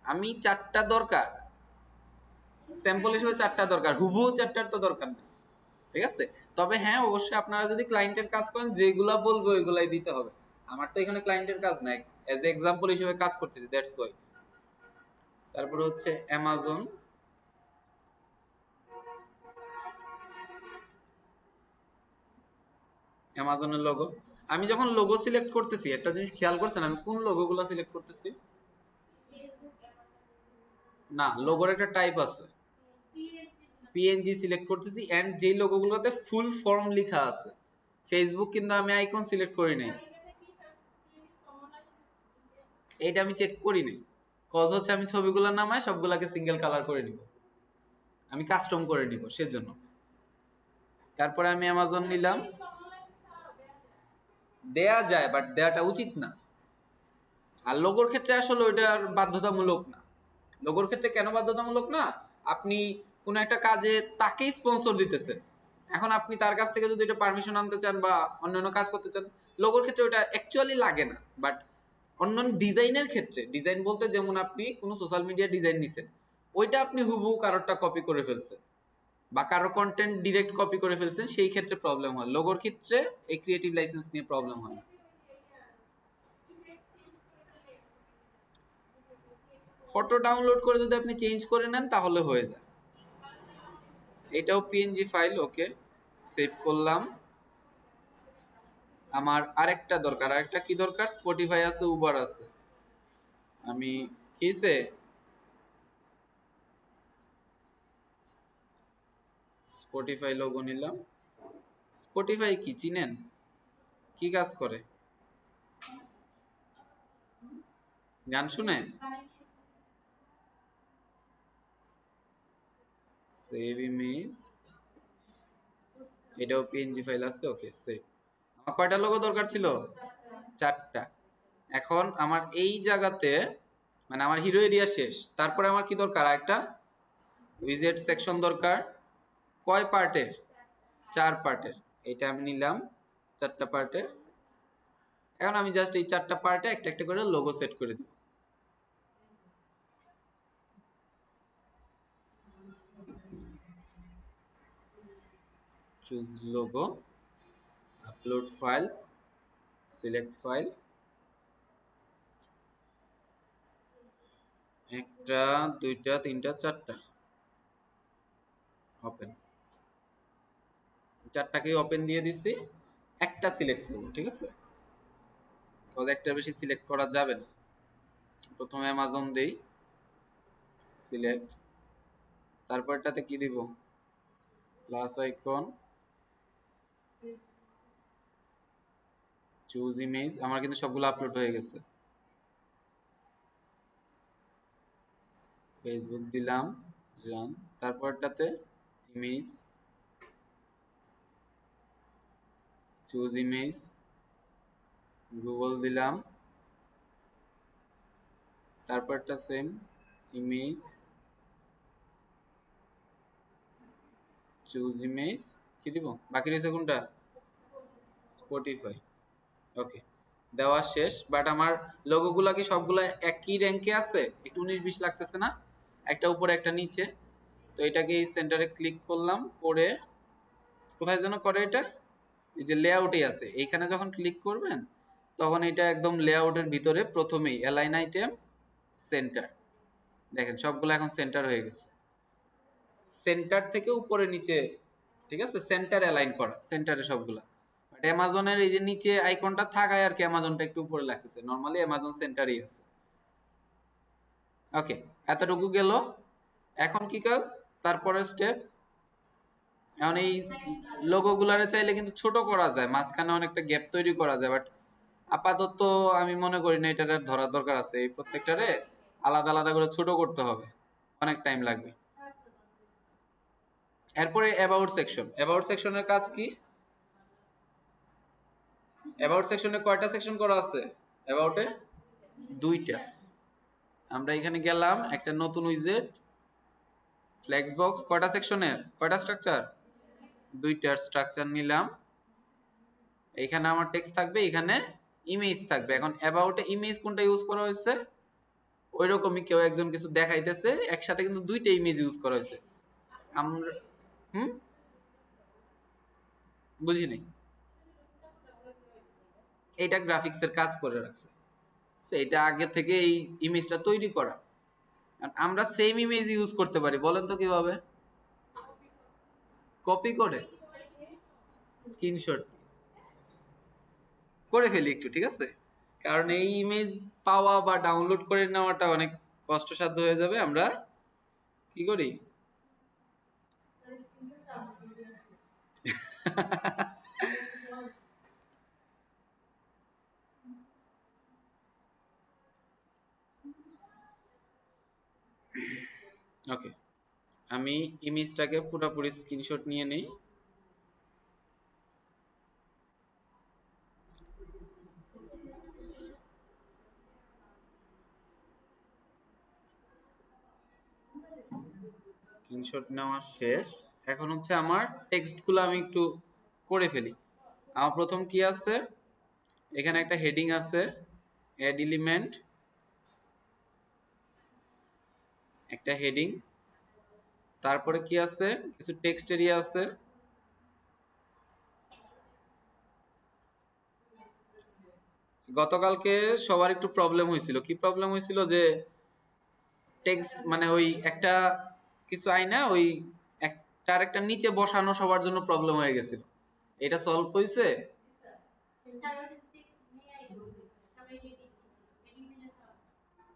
আমি 4টা দরকার, স্যাম্পল হিসেবে 4টা দরকার, হুবহু 4টার তো দরকার নেই, ঠিক আছে? তবে হ্যাঁ অবশ্যই আপনারা যদি ক্লায়েন্টের কাজ করেন যেগুলা বলবো ওইগুলাই দিতে হবে। আমার তো এখানে ক্লায়েন্টের কাজ নাই, এজ এ এক্সাম্পল হিসেবে কাজ করতেছি, দ্যাটস ওয়াই। তারপরে হচ্ছে অ্যামাজন, অ্যামাজনের লোগো। আমি যখন লোগো সিলেক্ট করতেছি একটা জিনিস খেয়াল করছেন আমি কোন লোগোগুলো সিলেক্ট করতেছি? না, লোগোর একটা টাইপ আছে, পিএনজি সিলেক্ট করতেছি, এন্ড যেই লোগোগুলোতে ফুল ফর্ম লেখা আছে। ফেসবুক কিন্তু আমি আইকন সিলেক্ট করি নাই, এটা আমি চেক করি নাই, কজ হচ্ছে আমি ছবিগুলো নামায় সবগুলাকে সিঙ্গেল কালার করে নিব, আমি কাস্টম করে নিব সেজন্য। তারপরে আমি অ্যামাজন নিলাম, দেয়া যায় বাট দেয়াটা উচিত না। আর লোগোর ক্ষেত্রে আসলে ওইটা বাধ্যতামূলক না। লোগোর ক্ষেত্রে কেন বাধ্যতামূলক না? আপনি কোনো একটা কাজে তাকেই স্পন্সর দিতেছেন, এখন আপনি তার কাছ থেকে যদি এটা পারমিশন আনতে চান বা অন্যান্য কাজ করতে চান, লোগোর ক্ষেত্রে ওটা অ্যাকচুয়ালি লাগে না। বাট অন্যান্য ডিজাইনের ক্ষেত্রে, ডিজাইন বলতে যেমন আপনি কোনো সোশ্যাল মিডিয়া ডিজাইন নিছেন, ওইটা আপনি হুবহু কারোরটা কপি করে ফেলছেন বা কারো কন্টেন্ট ডিরেক্ট কপি করে ফেলছেন, সেই ক্ষেত্রে প্রবলেম হয়। লোগোর ক্ষেত্রে এই ক্রিয়েটিভ লাইসেন্স নিয়ে প্রবলেম হয় না। ফটো ডাউনলোড করে যদি আপনি চেঞ্জ করে নেন তাহলে হয়ে যায়। এটাও পিএনজি ফাইল, ওকে সেভ করলাম। আমার আরেকটা দরকার, আরেকটা কি দরকার? স্পটিফাই আছে, উবার আছে। আমি কিসে স্পটিফাই লোগো নিলাম। স্পটিফাই কি চিনেন? কি কাজ করে? গান শুনে? সেভ ইমেজ, এটাও পিএনজি ফাইল আছে, ওকে সেভ। আমার কয়টা লোগো দরকার ছিল? 4টা। এখন আমার এই জায়গাতে মানে আমার হিরো এরিয়া শেষ, তারপরে আমার কি দরকার? একটা উইজেট সেকশন দরকার। কয় পার্টের? 4 পার্টের। এটা আমি নিলাম 4টা পার্টের। এখন আমি জাস্ট এই 4টা পার্টে একটা একটা করে লোগো সেট করে দিব। Choose logo, upload files, select file, একটা দুইটা তিনটা চারটা, ওপেন। 4টাকেই ওপেন দিয়ে দিছি। একটা সিলেক্ট করব, ঠিক আছে? কজ একটা বেশি সিলেক্ট করা যাবে না। প্রথমে অ্যামাজন দেই, সিলেক্ট, তারপরটাতে কি দিব? Plus icon, choose image. আমার কিন্তু সবগুলো আপলোড হয়ে গেছে। ফেসবুক দিলাম, জান। তারপরটাতে ইমেজ, চুজ ইমেজ, গুগল দিলাম, তারপরটা সেম ইমেজ, চুজ ইমেজ, কি দিব? বাকি রয়েছে কোনটা? স্পটিফাই, ওকে দেওয়া শেষ। বাট আমার লোগোগুলা কি সবগুলা একই র্যাঙ্কে আছে? একটু 19-20 লাগতেছে না? একটা উপরে একটা নিচে। তো এটাকে এই সেন্টারে ক্লিক করলাম, করে কোথায় যেন করে এটা, এই যে লেআউটে আছে, এইখানে যখন ক্লিক করবেন তখন এটা একদম লেআউটের ভিতরে প্রথমেই অ্যালাইন আইটেম সেন্টার, দেখেন সবগুলো এখন সেন্টার হয়ে গেছে। সেন্টার থেকে উপরে নিচে, ঠিক আছে? সেন্টার অ্যালাইন করা, সেন্টারে সবগুলা। বাট অ্যামাজনের এই যে নিচে আইকনটা থাকায় আর কি অ্যামাজনটা একটু উপরে লাগতেছে, নরমালি অ্যামাজন সেন্টারই আছে। ওকে, এতটুকু গেল। এখন কি কাজ? তারপরের স্টেপ, এখন এই লোগোগুলারে চাইলে কিন্তু ছোট করা যায়, মাঝখানে অনেকটা গ্যাপ তৈরি করা যায়, বাট আপাতত আমি মনে করি না এটার ধরার দরকার আছে। এই প্রত্যেকটারে আলাদা আলাদা করে ছোট করতে হবে, অনেক টাইম লাগবে। এরপরে অ্যাবাউট সেকশন। অ্যাবাউট সেকশনের কাজ কি? অ্যাবাউট সেকশনে কয়টা সেকশন করা আছে? অ্যাবাউটে 2টা। আমরা এখানে গেলাম, একটা নতুন উইজেট, ফ্লেক্স বক্স। কয়টা সেকশনের, কয়টা স্ট্রাকচার? দুইটার স্ট্রাকচার নিলাম, এখানে আমার টেক্সট থাকবে, এখানে ইমেজ থাকবে। এখন অ্যাবাউটে ইমেজ কোনটা ইউজ করা হয়েছে, ওই রকমই কেউ একজন কিছু দেখাইতেছে, একসাথে কিন্তু দুইটা ইমেজ ইউজ করা হয়েছে। আমরা বুঝি নাই, এটা গ্রাফিক্সের কাজ করে রাখছে, এটা আগে থেকে এই ইমেজটা তৈরি করা। আমরা সেম ইমেজ ইউজ করতে পারি, বলেন তো কিভাবে? কপি করে স্ক্রিনশট করে ফেলি একটু, ঠিক আছে? কারণ এই ইমেজ পাওয়া বা ডাউনলোড করে নেওয়াটা অনেক কষ্টসাধ্য হয়ে যাবে। আমরা কি করি, ওকে, আমি ইমেজটাকে পুরোপুরি স্ক্রিনশট নিয়ে নেই। স্ক্রিনশট নেওয়া শেষ। এখন হচ্ছে আমার টেক্সটগুলো আমি একটু করে ফেলি। আমার প্রথম কি আছে, এখানে একটা হেডিং আছে, অ্যাড এলিমেন্ট, একটা হেডিং, তারপরে কি আছে, কিছু টেক্সট এরিয়া আছে, গতকালকে সবার একটু প্রবলেম হয়েছিল। কি প্রবলেম হয়েছিল, যে টেক্সট মানে ওই একটা কিছু আইনা ওই একটার একটা নিচে বসানো সবার জন্য প্রবলেম হয়ে গেছিল। এটা সলভ হয়েছে?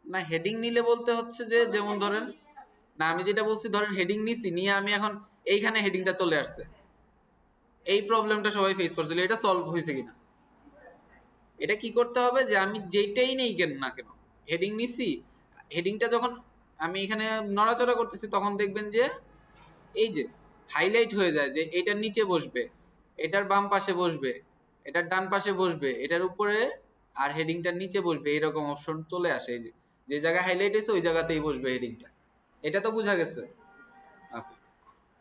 না, হেডিং নিলে বলতে হচ্ছে যে, যেমন ধরেন, না আমি যেটা বলছি, ধরেন হেডিং নিছি, নিয়ে আমি এখন এইখানে হেডিংটা চলে আসছে, এই প্রবলেমটা সবাই ফেস করছিল, এটা সলভ হয়েছে কিনা? এটা কি করতে হবে, যে আমি যেইটাই নেই কেন না কেন, হেডিং নিছি, হেডিংটা যখন আমি এখানে নড়াচড়া করতেছি, তখন দেখবেন যে এই যে হাইলাইট হয়ে যায়, যে এটার নিচে বসবে, এটার বাম পাশে বসবে, এটার ডান পাশে বসবে, এটার উপরে আর হেডিংটার নিচে বসবে, এরকম অপশন চলে আসে। এই যে যে জায়গায় হাইলাইট হয়েছে ওই জায়গাতেই বসবে হেডিংটা। এটা তো বোঝা গেছে। ওকে,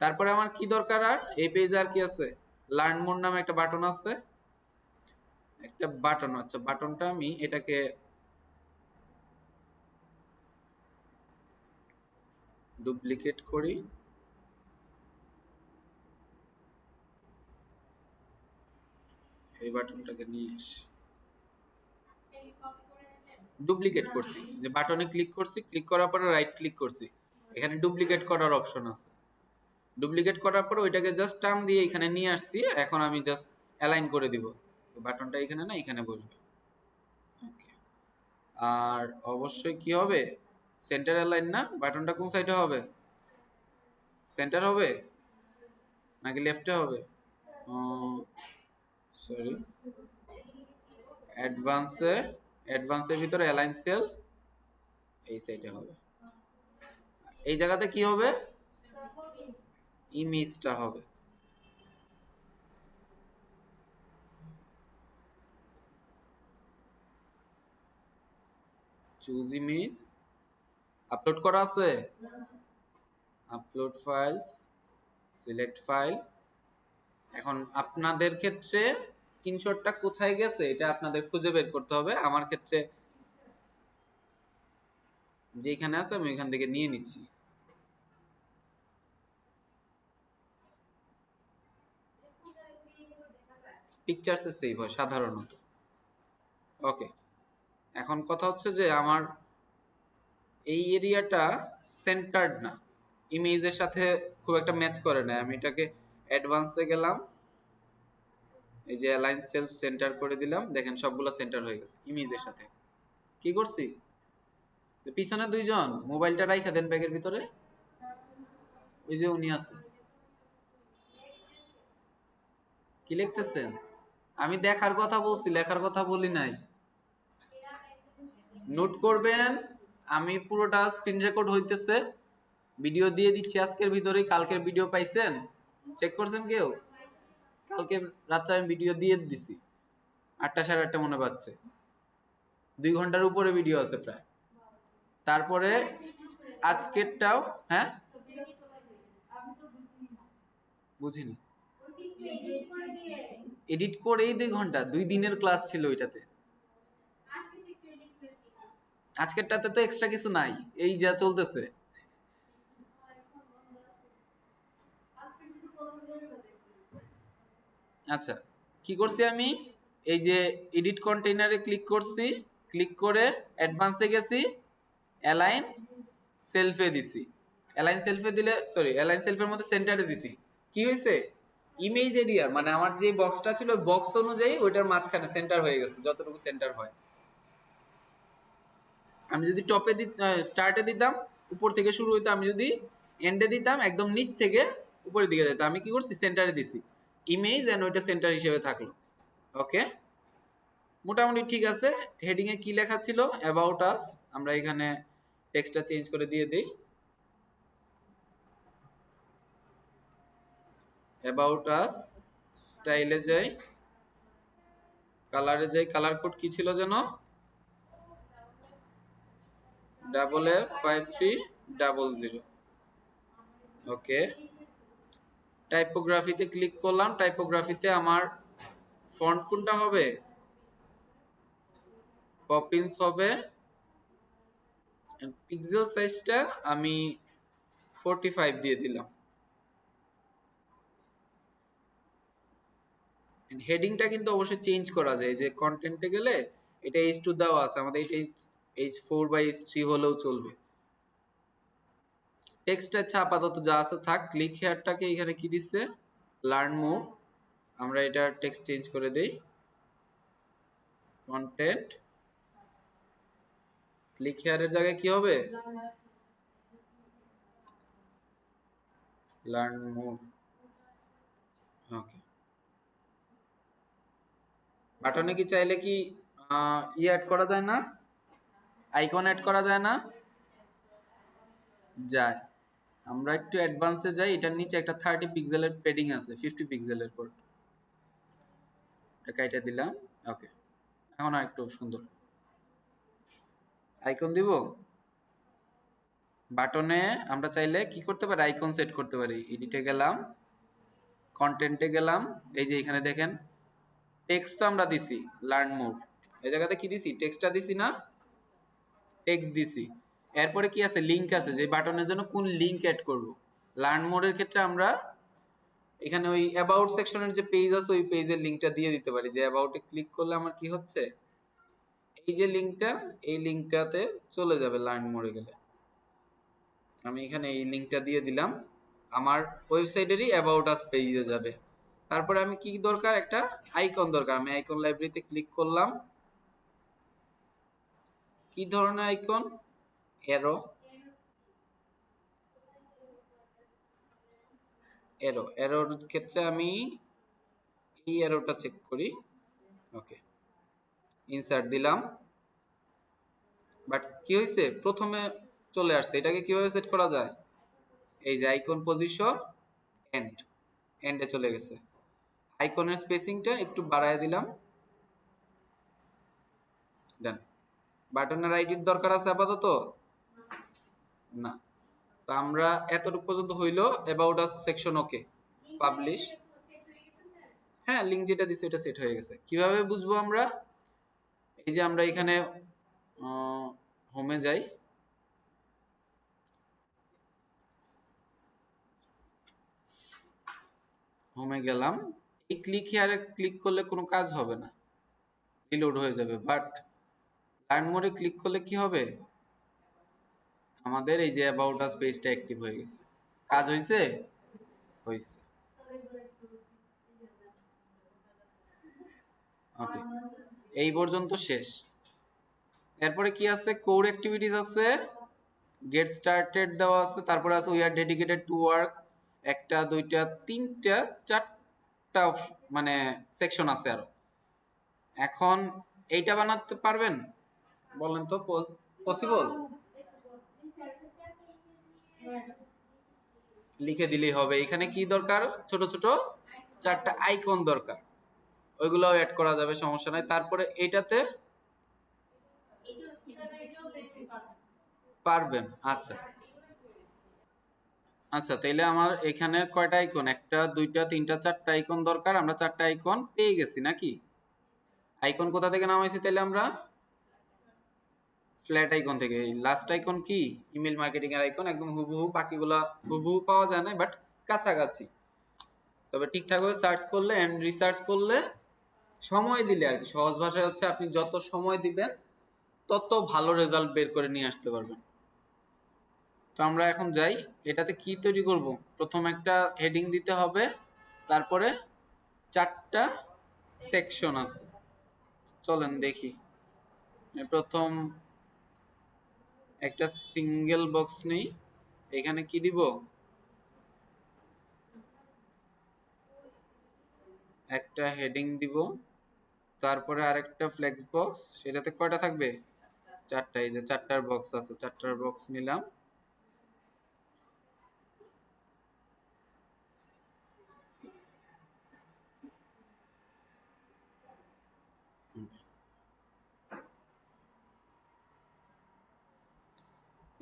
তারপরে আমার কি দরকার, আর এই পেজে আর কি আছে, লার্ন মোর নামে একটা বাটন আছে, একটা বাটন। আচ্ছা, বাটনটা আমি এটাকে ডুপ্লিকেট করি, এই বাটনটাকে নিয়ে আসি, ডুপ্লিকেট করছি, যে বাটনে ক্লিক করছি, ক্লিক করার পরে রাইট ক্লিক করছি, এখানে ডুপ্লিকেট করার অপশন আছে, ডুপ্লিকেট করার পর ওইটাকে জাস্ট টার্ম দিয়ে এখানে নিয়ে আসছি। এখন আমি জাস্ট অ্যালাইন করে দিব, বাটনটা এখানে না এখানে বসবে। আর অবশ্যই কি হবে, সেন্টার অ্যালাইন না, বাটনটা কোন সাইডে হবে, সেন্টার হবে নাকি লেফটে হবে? সরি, অ্যাডভান্সের ভিতরে অ্যালাইন সেলফ এই সাইডে হবে। এই জায়গাতে কি হবে, ইমেজটা হবে। চুজ ইমেজ, আপলোড করা আছে, আপলোড ফাইলস, সিলেক্ট ফাইল। এখন আপনাদের ক্ষেত্রে স্ক্রিনশটটা কোথায় গেছে এটা আপনাদের খুঁজে বের করতে হবে। আমার ক্ষেত্রে যেখানে আছে আমি এখান থেকে নিয়ে নিচ্ছি। পিকচারসে সেভ হয় সাধারণত। ওকে, এখন কথা হচ্ছে যে আমার এই এরিয়াটা সেন্টার্ড না, ইমেজের সাথে খুব একটা ম্যাচ করে না। আমি এটাকে অ্যাডভান্সে গেলাম, এই যে অ্যালাইন সেলফ সেন্টার করে দিলাম, দেখেন সবগুলো সেন্টার হয়ে গেছে ইমেজের সাথে। কি করছি, পিছনে দুইজন মোবাইলটা রাইখা দেন ব্যাগের ভিতরে, ওই যে উনি আছে। কি লিখতেছেন? আমি দেখার কথা বলছি, লেখার কথা বলি নাই। নোট করবেন, আমি পুরোটা স্ক্রিন রেকর্ড হইতেছে, ভিডিও দিয়ে দিচ্ছি আজকের ভিতরেই। কালকের ভিডিও পাইছেন, চেক করছেন কেউ? কালকে রাত্রে আমি ভিডিও দিয়ে দিছি, 8টা 8:30 মনে পাচ্ছে, 2 ঘন্টার উপরে ভিডিও আছে প্রায়। তারপরে আজকেরটাও, হ্যাঁ বুঝিনি, এডিট করেই 2 ঘন্টা, 2 দিনের ক্লাস ছিল ওইটাতে। আজকেরটাতে তো এক্সট্রা কিছু নাই, এই যা চলতেছে। আচ্ছা, কি করছি আমি, এই যে এডিট কন্টেইনারে ক্লিক করছি, ক্লিক করে অ্যাডভান্সে গেছি, অ্যালাইন সেলফে দিছি। অ্যালাইন সেলফে দিলে, সরি, অ্যালাইন সেলফের মধ্যে সেন্টারে দিছি। কি হয়েছে, ইমেজ এরিয়া মানে আমার যে বক্সটা ছিল বক্স অনুযায়ী ওইটার মাঝখানে সেন্টার হয়ে গেছে, যতটুকু সেন্টার হয়। আমি যদি টপে স্টার্টে দিতাম উপর থেকে শুরু হইতো, আমি যদি এন্ডে দিতাম একদম নিচ থেকে উপরের দিকে যেত। আমি কি করছি, সেন্টারে দিছি ইমেজ, এন্ড ওইটা সেন্টার হিসেবে থাকলো। ওকে, মোটামুটি ঠিক আছে। হেডিং এ কি লেখা ছিল, অ্যাবাউট আস, আমরা এখানে টেক্সটটা চেঞ্জ করে দিয়ে দেই, অ্যাবাউট আস। স্টাইলে যাই, কালারে যাই, কালার কোড কি ছিল যেন, FF5300। ওকে, টাইপোগ্রাফিতে ক্লিক করলাম, টাইপোগ্রাফিতে আমার ফন্ট কোনটা হবে, পপিন্স হবে, পিক্সেল সাইজটা আমি 45 দিয়ে দিলাম। হেডিংটা কিন্তু অবশ্যই চেঞ্জ করা যায়, যে কন্টেন্টে গেলে এটা H2 দেওয়া আছে, আমাদের এটা H4/H3 হলেও চলবে। টেক্সটটা আপাতত যা আছে থাক। ক্লিক হেয়ারটাকে এখানে কি দিচ্ছে, লার্ন মোর, আমরা এটা টেক্সট চেঞ্জ করে দেই, কন্টেন্ট, ক্লিক হেয়ারের জায়গায় কি হবে, লার্ন মোর। ওকে, বাটনে কি চাইলে কি অ্যাড করা যায় না, আইকন অ্যাড করা যায় না, যায়। আমরা একটু অ্যাডভান্সে যাই, এটার নিচে একটা 30 পিক্সেলের পেডিং আছে, 50 পিক্সেলের পর এটা কাইটা দিলাম। ওকে, এখন আর একটু সুন্দর আইকন দিব। বাটনে আমরা চাইলে কি করতে পারি, আইকন সেট করতে পারি। এডিটে গেলাম, কন্টেন্টে গেলাম, এই যে এখানে দেখেন টেক্সট তো আমরা দিছি লার্ন মোর, এই জায়গাতে কি দিছি, টেক্সটটা দিছি না, টেক্সট দিছি। এরপরে কি আছে, লিংক আছে, যে বাটনের জন্য কোন লিংক অ্যাড করব। লার্ন মোডের ক্ষেত্রে আমরা এখানে ওই অ্যাবাউট সেকশনের যে পেজ আছে ওই পেজের লিংকটা দিয়ে দিতে পারি, যে অ্যাবাউটে ক্লিক করলে আমার কি হচ্ছে, এই যে লিংকটা, এই লিংকটাতে চলে যাবে লার্ন মোডে গেলে। আমি এখানে এই লিংকটা দিয়ে দিলাম, আমার ওয়েবসাইটেরই অ্যাবাউট আস পেজে যাবে। তারপরে আমি কি দরকার, একটা আইকন দরকার। আমি আইকন লাইব্রেরিতে ক্লিক করলাম, কি ধরনের আইকন, অ্যারো, অ্যারোর ক্ষেত্রে আমি এই অ্যারোটা চেক করি। ওকে, ইনসার্ট দিলাম, বাট কি হয়েছে, প্রথমে চলে আসছে। এটাকে কিভাবে সেট করা যায়, এই যে আইকন পজিশন এন্ডে চলে গেছে। আইকনের স্পেসিংটা একটু বাড়ায় দিলাম, ডান। বাটনের আইডির দরকার আছে আপাতত না, তা আমরা এতটুকু পর্যন্ত হইলো about us section. Okay, publish, হ্যাঁ লিংক যেটা দিছে এটা সেট হয়ে গেছে। কিভাবে বুঝবো আমরা, এই যে আমরা এখানে হোমে যাই, হোমে গেলাম, এই ক্লিক হিয়ারে ক্লিক করলে কোনো কাজ হবে না, রিলোড হয়ে যাবে। বাট লার্ন মোডে ক্লিক করলে কি হবে, আমাদের এই যে অ্যাবাউট আস পেজটা অ্যাক্টিভ হয়ে গেছে। কাজ হয়েছে, হয়েছে। ওকে, এই পর্যন্ত শেষ। এরপরে কি আছে, কোর অ্যাক্টিভিটিস আছে, গেট স্টার্টেড দেওয়া আছে, তারপরে আছে we are dedicated to work, একটা দুইটা তিনটা চারটা মানে সেকশন আছে আরো। এখন এইটা বানাতে পারবেন, বলেন তো, পসিবল? লিখে দিলেই হবে। এখানে কি দরকার, ছোট ছোট চারটা আইকন দরকার, ওইগুলোও অ্যাড করা যাবে, সমস্যা নাই। তারপরে এইটাতে পারবেন, আচ্ছা আচ্ছা, তাইলে আমার এখানের কয়টা আইকন? একটা, দুইটা, তিনটা, চারটা আইকন দরকার। আমরা চারটা আইকন পেয়ে গেছি নাকি? আইকন কোথা থেকে নামাইছি তাইলে আমরা? ফ্ল্যাট আইকন থেকে। এই লাস্ট আইকন কি? ইমেল মার্কেটিং এর আইকন। একদম হুবহু, বাকিগুলা হুবহু পাওয়া যায় না, বাট কাছাকাছি। তবে ঠিকঠাকভাবে সার্চ করলে এন্ড রিসার্চ করলে, সময় দিলে আর কি, সহজ ভাষায় হচ্ছে আপনি যত সময় দিবেন তত ভালো রেজাল্ট বের করে নিয়ে আসতে পারবেন। তো আমরা এখন যাই, এটাতে কি তৈরি করব? প্রথম একটা হেডিং দিতে হবে, তারপরে চারটা সেকশন আছে। চলেন দেখি। প্রথম একটা সিঙ্গেল বক্স নেই, এখানে কি দিব? একটা হেডিং দিব, তারপরে আরেকটা ফ্লেক্স বক্স। সেটাতে কয়টা থাকবে? চারটা। এই যে চারটার বক্স আছে, চারটার বক্স নিলাম।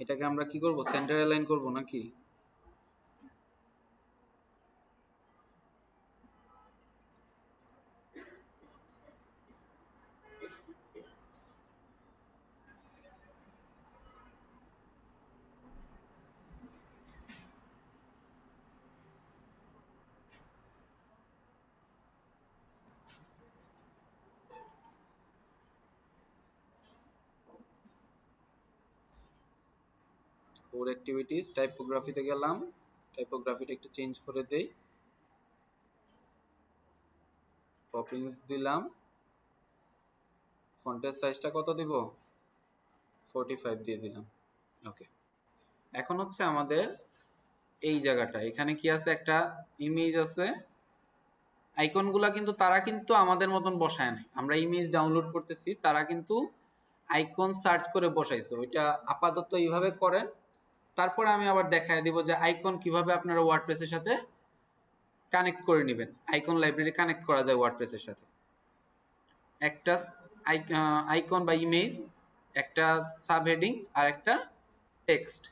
এটাকে আমরা কি করব? সেন্টার অ্যালাইন করব নাকি? কোর অ্যাক্টিভিটিস, টাইপোগ্রাফিতে গেলাম, টাইপোগ্রাফিটা একটু চেঞ্জ করে দেই, পপিংস দিলাম, ফন্টের সাইজটা কত দিব? 45 দিয়ে দিলাম। ওকে। এখন হচ্ছে আমাদের এই জায়গাটা, এখানে কি আছে? একটা ইমেজ আছে। আইকনগুলা কিন্তু তারা কিন্তু আমাদের মতন বসায় নাই। আমরা ইমেজ ডাউনলোড করতেছি, তারা কিন্তু আইকন সার্চ করে বসাইছে। ওইটা আপাতত এইভাবে করেন, তারপরে আমি আবার দেখায় দিব যে আইকন কিভাবে আপনারা ওয়ার্ডপ্রেসের সাথে কানেক্ট করে নেবেন। আইকন লাইব্রেরি কানেক্ট করা যায় ওয়ার্ডপ্রেসের সাথে। একটা আইকন বা ইমেজ, একটা সাবহেডিং আর একটা টেক্সট,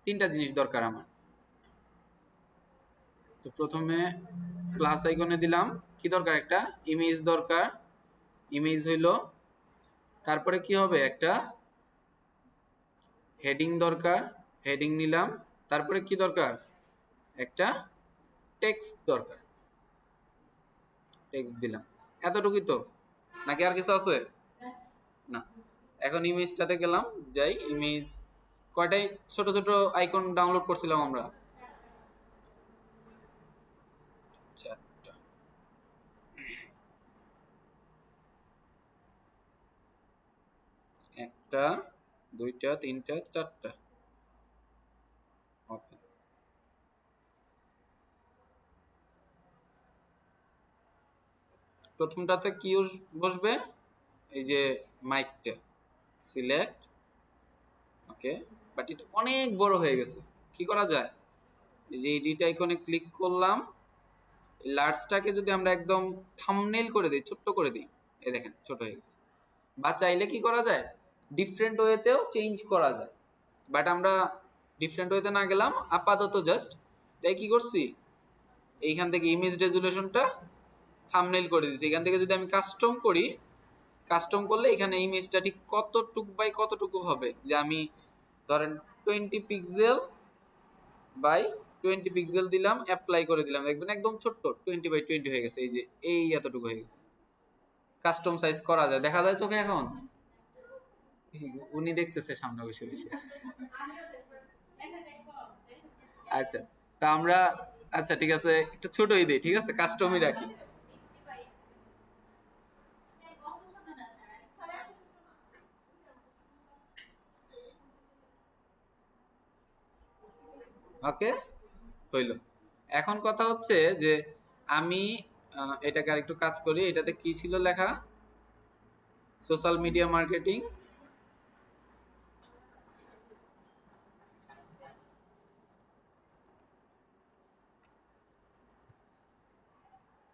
তিনটা জিনিস দরকার আমার। তো প্রথমে প্লাস আইকনে দিলাম, কি দরকার? একটা ইমেজ দরকার। ইমেজ হইলো, তারপরে কি হবে? একটা হেডিং দরকার, হেডিং নিলাম। তারপরে কি দরকার? একটা টেক্সট দরকার, টেক্সট দিলাম। এতটুকুই তো, নাকি আর কিছু আছে? না। এখন ইমেজটাতে গেলাম, যাই ইমেজ। কয়টাই ছোট ছোট আইকন ডাউনলোড করছিলাম আমরা? চারটা। একটা, দুইটা, তিনটা, চারটা। ওকে। প্রথমটাতে কি বসবে? এই যে মাইকটা, সিলেক্ট। ওকে, বাট এটা অনেক বড় হয়ে গেছে, কি করা যায়? এই যে এডিট আইকনে ক্লিক করলাম, এই লার্জটাকে যদি আমরা একদম থাম্বনেইল করে দিই, ছোট্ট করে দিই, এই দেখেন ছোট হয়ে গেছে। বা চাইলে কি করা যায়? ডিফারেন্ট ওয়েতেও চেঞ্জ করা যায়, বাট আমরা ডিফারেন্ট ওয়েতে না গেলাম, আপাতত জাস্ট তাই কি করছি, এইখান থেকে ইমেজ রেজুলেশনটা থাম্বনেইল করে দিচ্ছি। এখান থেকে যদি আমি কাস্টম করি, কাস্টম করলে এখানে ইমেজটা ঠিক কতটুকু বাই কতটুকু হবে, যে আমি ধরেন 20 পিক্সেল বাই 20 পিক্সেল দিলাম, অ্যাপ্লাই করে দিলাম, দেখবেন একদম ছোট্ট 20 বাই 20 হয়ে গেছে। এই যে এই এতটুকু হয়ে গেছে। কাস্টম সাইজ করা যায়, দেখা যায় চোখে এখন? উনি দেখতেছে সামনে বসে বসে। আচ্ছা, তা আমরা, আচ্ছা ঠিক আছে, একটু ছোটই দেই, ঠিক আছে, কাস্টমই রাখি। ওকে, হইল। এখন কথা হচ্ছে যে আমি এটাকে আর একটু কাজ করি। এটাতে কি ছিল লেখা? Social media marketing,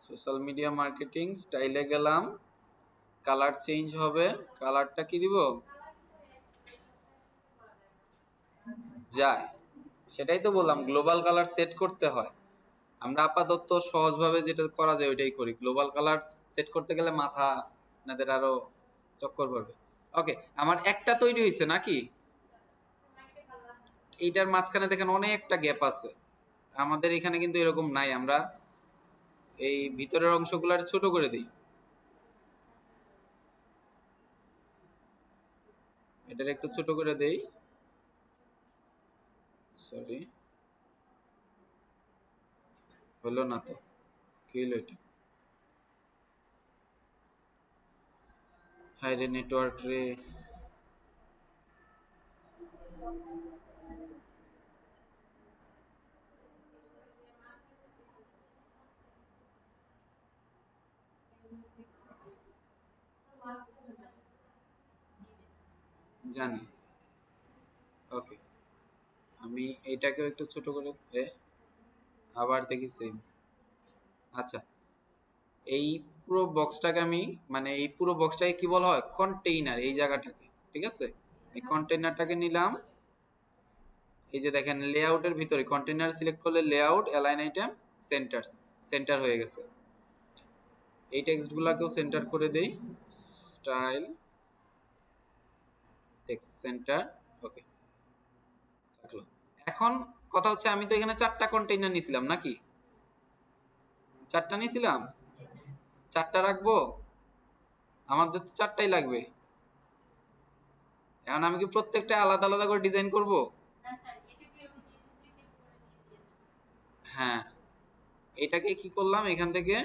social media marketing স্টাইলে গেলাম, কালার চেঞ্জ হবে। কালারটা কি দিব? যায়, সেটাই তো বললাম, গ্লোবাল কালার সেট করতে হয়। আমরা আপাতত সহজভাবে যেটা করা যায় ওইটাই করি। গ্লোবাল কালার সেট করতে গেলে মাথা আপনাদের আরো চক্কর করবে। ওকে, আমার একটা তৈরি হয়েছে নাকি? এইটার মাঝখানে দেখেন অনেকটা গ্যাপ আছে। আমাদের এখানে কিন্তু এরকম নাই, আমরা এই ভিতরের অংশগুলো ছোট করে দিই। এটার একটু ছোট করে দেই, সরি হলো না তো, কি হলো এটা? হাই রে নেটওয়ার্ক রে। জানি, ওকে। আমি এইটাকেও একটু ছোট করে আবার দেখি সেম। আচ্ছা, এই পুরো বক্সটাকে আমি, মানে এই পুরো বক্সটাকে কি বলা হয়? কন্টেইনার, এই জায়গাটাকে। ঠিক আছে, এই কন্টেইনারটাকে নিলাম। এই যে দেখেন লেআউটের ভিতরে কন্টেইনার সিলেক্ট করলে layout, align item, centre, centre হয়ে গেছে। এই টেক্সটগুলোকেও সেন্টার করে দেই, স্টাইল টেক্সট সেন্টার, ওকে থাকলো। এখন কথা হচ্ছে, আমি তো এখানে 4টা কন্টেইনার নিছিলাম নাকি? 4টা নিছিলাম, 4টা রাখবো? আমাদের তো 4টাই লাগবে। এখন আমি কি প্রত্যেকটা আলাদা আলাদা করে ডিজাইন করব? হ্যাঁ, এটাকে কি করলাম, এখান থেকে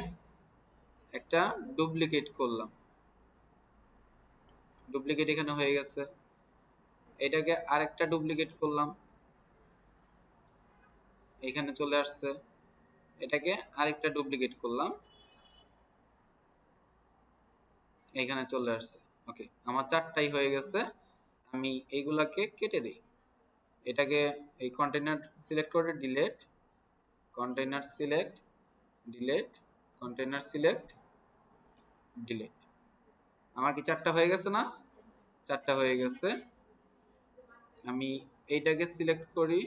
একটা ডুপ্লিকেট করলাম। ডুপ্লিকেট এখানে হয়ে গেছে। এটাকে আরেকটা ডুপ্লিকেট করলাম, এখানে চলে আসছে। এটাকে আরেকটা ডুপ্লিকেট করলাম, এখানে চলে আসছে। ওকে, আমার 4টাই হয়ে গেছে। আমি এইগুলাকে কেটে দিই। এটাকে এই কন্টেইনার সিলেক্ট করে delete, container select delete, container select delete. আমার কি 4টা হয়ে গেছে না? 4টা হয়ে গেছে। আমি এইটাকে সিলেক্ট করি,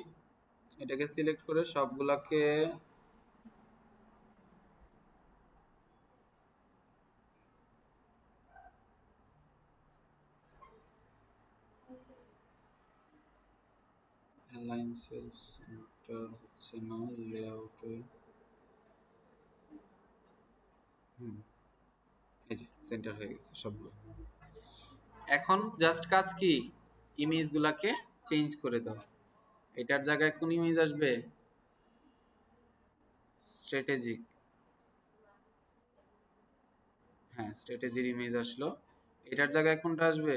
এটাকে সিলেক্ট করে সবগুলাকে অ্যালাইন সেলস, সেন্টার হচ্ছে না, লেআউটে। এই যে সেন্টার হয়ে গেছে সবগুলো। এখন জাস্ট কাজ কি, ইমেজগুলাকে চেঞ্জ করে দাও। এটার জায়গায় কোন ইমেজ আসবে? স্ট্র্যাটেজিক, হ্যাঁ স্ট্র্যাটেজির ইমেজ আসলো। এটার জায়গায় কোনটা আসবে?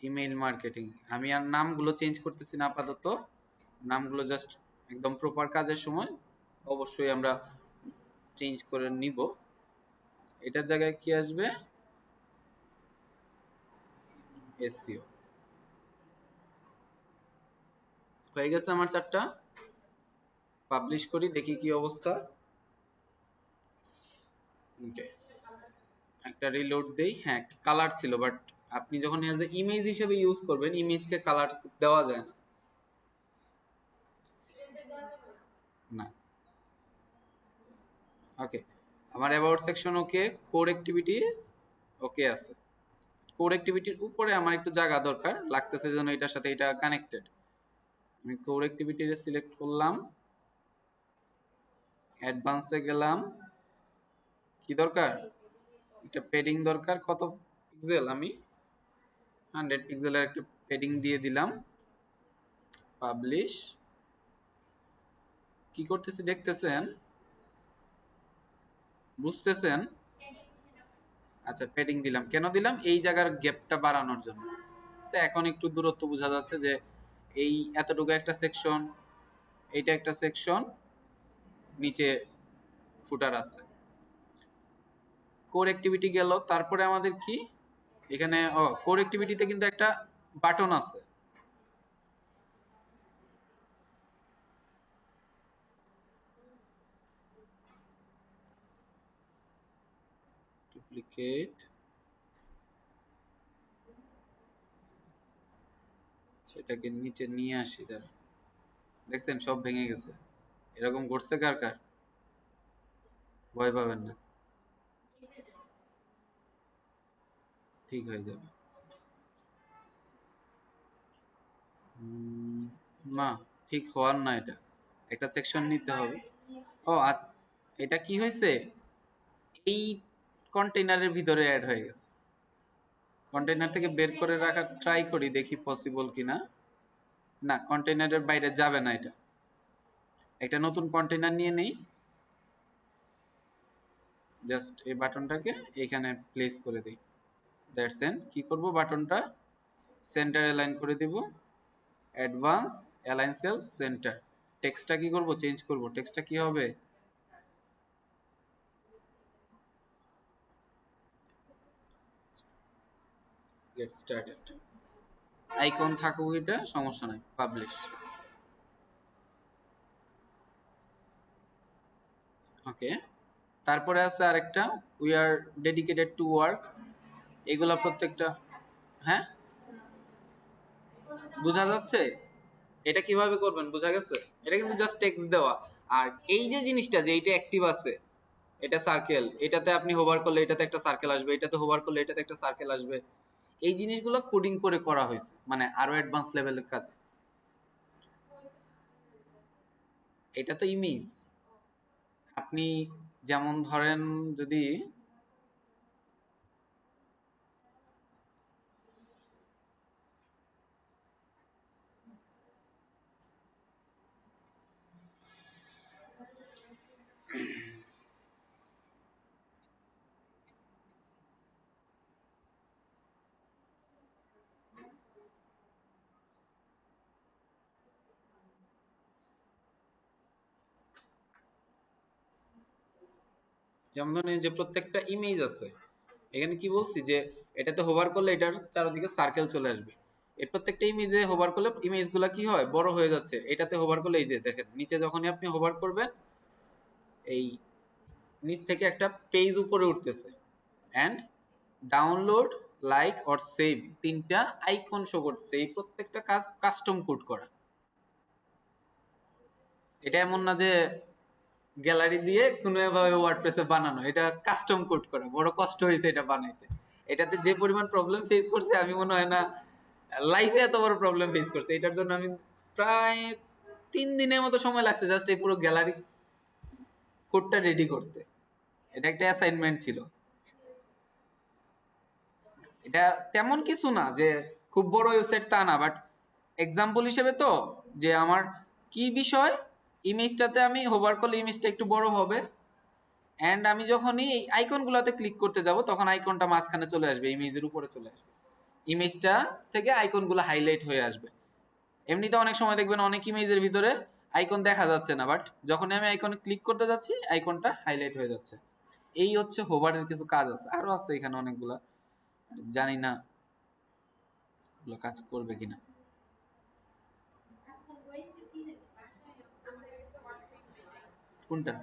Email marketing. আমি আর নামগুলো চেঞ্জ করতেছি না আপাতত, নামগুলো জাস্ট একদম প্রপার কাজের সময় অবশ্যই আমরা চেঞ্জ করে নিব। এটার জায়গায় কি আসবে? এসইও। হয়ে গেছে আমার 4টা। পাবলিশ করি, দেখি কি অবস্থা। ওকে, একটা রিলোড দেই। হ্যাঁ, একটা কালার ছিল, বাট আপনি যখন এজ এ ইমেজ হিসেবে ইউজ করবেন, ইমেজকে কালার দেওয়া যায় না। না, ওকে। আমার about section okay, core activities okay আছে। কোর অ্যাক্টিভিটির উপরে আমার একটু জায়গা দরকার লাগতেছে, যেন এটার সাথে এটা কানেক্টেড। আমি কোর অ্যাক্টিভিটিস সিলেক্ট করলাম, অ্যাডভান্সে গেলাম। কি দরকার? একটা পেডিং দরকার। কত পিক্সেল? আমি 100 পিক্সেলের একটা পেডিং দিয়ে দিলাম। পাবলিশ। কি করতেছি দেখতেছেন? বুঝতেছেন? আচ্ছা, পেডিং দিলাম। কেন দিলাম? এই জায়গার গ্যাপটা বাড়ানোর জন্য। এখন একটু দূরত্ব বোঝা যাচ্ছে যে এই এতটুকু একটা সেকশন, এইটা একটা সেকশন, নিচে ফুটার আছে। কোর অ্যাক্টিভিটি গেল, তারপরে আমাদের কি এখানে কোর অ্যাক্টিভিটিতে কিন্তু একটা বাটন আছে। ডুপ্লিকেট, সেটাকে নিচে নিয়ে আসি তারা, দেখছেন সব ভেঙে গেছে। এরকম করছে কার কার? ভয় পাবেন না, ঠিক হয়ে যাবে। না, ঠিক হওয়ার না, এটা একটা সেকশন নিতে হবে। ও এটা কি হয়েছে, এই কন্টেইনারের ভিতরে অ্যাড হয়ে গেছে। কন্টেইনার থেকে বের করে রাখার ট্রাই করি, দেখি পসিবল কিনা। না, কন্টেইনারের বাইরে যাবে না এটা। একটা নতুন কন্টেইনার নিয়ে নেই, জাস্ট এই বাটনটাকে এখানে প্লেস করে দিই। That's end. কি করব, বাটনটা সেন্টার অ্যালাইন করে দিব, অ্যাডভান্স অ্যালাইন সেল সেন্টার। টেক্সটটা কি করব, চেঞ্জ করব। টেক্সটটা কি হবে, গেট স্টার্টেড। আইকন থাকুক, এটা সমস্যা নাই, পাবলিশ। ওকে, তারপরে আছে আরেকটা, we are dedicated to work. এগুলা প্রত্যেকটা, হ্যাঁ বোঝা যাচ্ছে। এটা কিভাবে করবেন বোঝা গেছে? এটা কিন্তু জাস্ট টেক্সট দেওয়া। আর এই যে জিনিসটা, যে এইটা অ্যাক্টিভ আছে, এটা সার্কেল, এটাতে আপনি হোভার করলে এটাতে একটা সার্কেল আসবে, এটাতে হোভার করলে এটাতে একটা সার্কেল আসবে। এই জিনিসগুলো কোডিং করে করা হয়েছে, মানে আরো অ্যাডভান্স লেভেলের কাজ। এটা তো ইমেজ। আপনি যেমন ধরেন, যদি যেমন ধরেন যে প্রত্যেকটা ইমেজ আছে, এখানে কি বলছি যে এটাতে হোভার করলে এটার চারদিকে সার্কেল চলে আসবে। এই প্রত্যেকটা ইমেজে হোভার করলে ইমেজগুলো কি হয়, বড় হয়ে যাচ্ছে। এটাতে হোভার করলে এই যে দেখেন নিচে যখনই আপনি হোভার করবেন, এই নিচ থেকে একটা পেজ উপরে উঠতেছে, and download, like or save, তিনটা আইকন শো করতেছে। এই প্রত্যেকটা কাজ কাস্টম কোড করা। এটা এমন না যে গ্যালারি দিয়ে কোনো ভাবে ওয়ার্ডপ্রেসে বানানো, এটা কাস্টম কোড করা। বড় কষ্ট হয়েছে এটা বানাইতে। এটাতে যে পরিমাণ প্রবলেম ফেস করছে, আমি মনে হয় না লাইফে এত বড় প্রবলেম ফেস করছে। এটার জন্য আমি প্রায় 3 দিনের মতো সময় লাগছে জাস্ট এই পুরো গ্যালারি কোডটা রেডি করতে। এটা একটা অ্যাসাইনমেন্ট ছিল। এটা তেমন কিছু না যে খুব বড় ওয়েবসাইট, তা না, বাট এক্সাম্পল হিসেবে তো, যে আমার কি বিষয়, ইমেজটাতে আমি হোভার করলে ইমেজটা একটু বড় হবে, এন্ড আমি যখনই এই আইকনগুলোতে ক্লিক করতে যাব তখন আইকনটা মাঝখানে চলে আসবে, ইমেজের উপরে চলে আসবে, ইমেজটা থেকে আইকনগুলো হাইলাইট হয়ে আসবে। এমনিতে অনেক সময় দেখবেন অনেক ইমেজের ভিতরে আইকন দেখা যাচ্ছে না, বাট যখনই আমি আইকনে ক্লিক করতে যাচ্ছি আইকনটা হাইলাইট হয়ে যাচ্ছে। এই হচ্ছে হোভারের কিছু কাজ আছে, আরো আছে এখানে অনেকগুলা, জানি না ওগুলো কাজ করবে কিনা। কোনটা?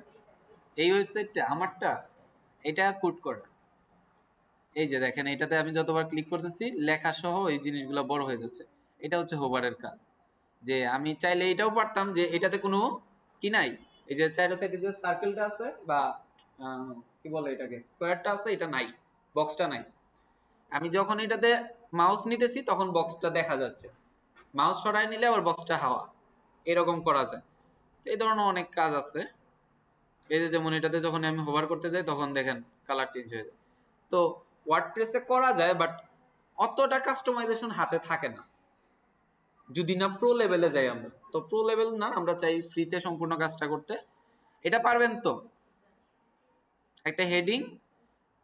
এই ওয়েবসাইটটা আমারটা, এটা কোড করা। এই যে দেখেন, এটাতে আমি যতবার ক্লিক করতেছি লেখা সহ এই জিনিসগুলো বড় হয়ে যাচ্ছে। এটা হচ্ছে হোভারের কাজ। যে আমি চাইলে এটাও পারতাম যে এটাতে কোনো কি নাই, এই যে চাইরো সাইডে যে সার্কেলটা আছে বা কি বলে এটাকে, স্কোয়ারটা আছে, এটা নাই, বক্সটা নাই। আমি যখন এটাতে মাউস নিতেছি তখন বক্সটা দেখা যাচ্ছে, মাউস সরাই নিলে আবার বক্সটা হাওয়া, এরকম করা যায়। এই ধরনের অনেক কাজ আছে। এই যে যেমন এটাতে যখন আমি হোভার করতে যাই তখন দেখেন কালার চেঞ্জ হয়ে যায়। তো ওয়ার্ডপ্রেসে করা যায়, বাট অতটা কাস্টমাইজেশন হাতে থাকে না যদি না প্রো লেভেলে যাই আমরা। তো প্রো লেভেল না, আমরা চাই ফ্রিতে সম্পূর্ণ কাজটা করতে। এটা পারবেন তো? একটা হেডিং,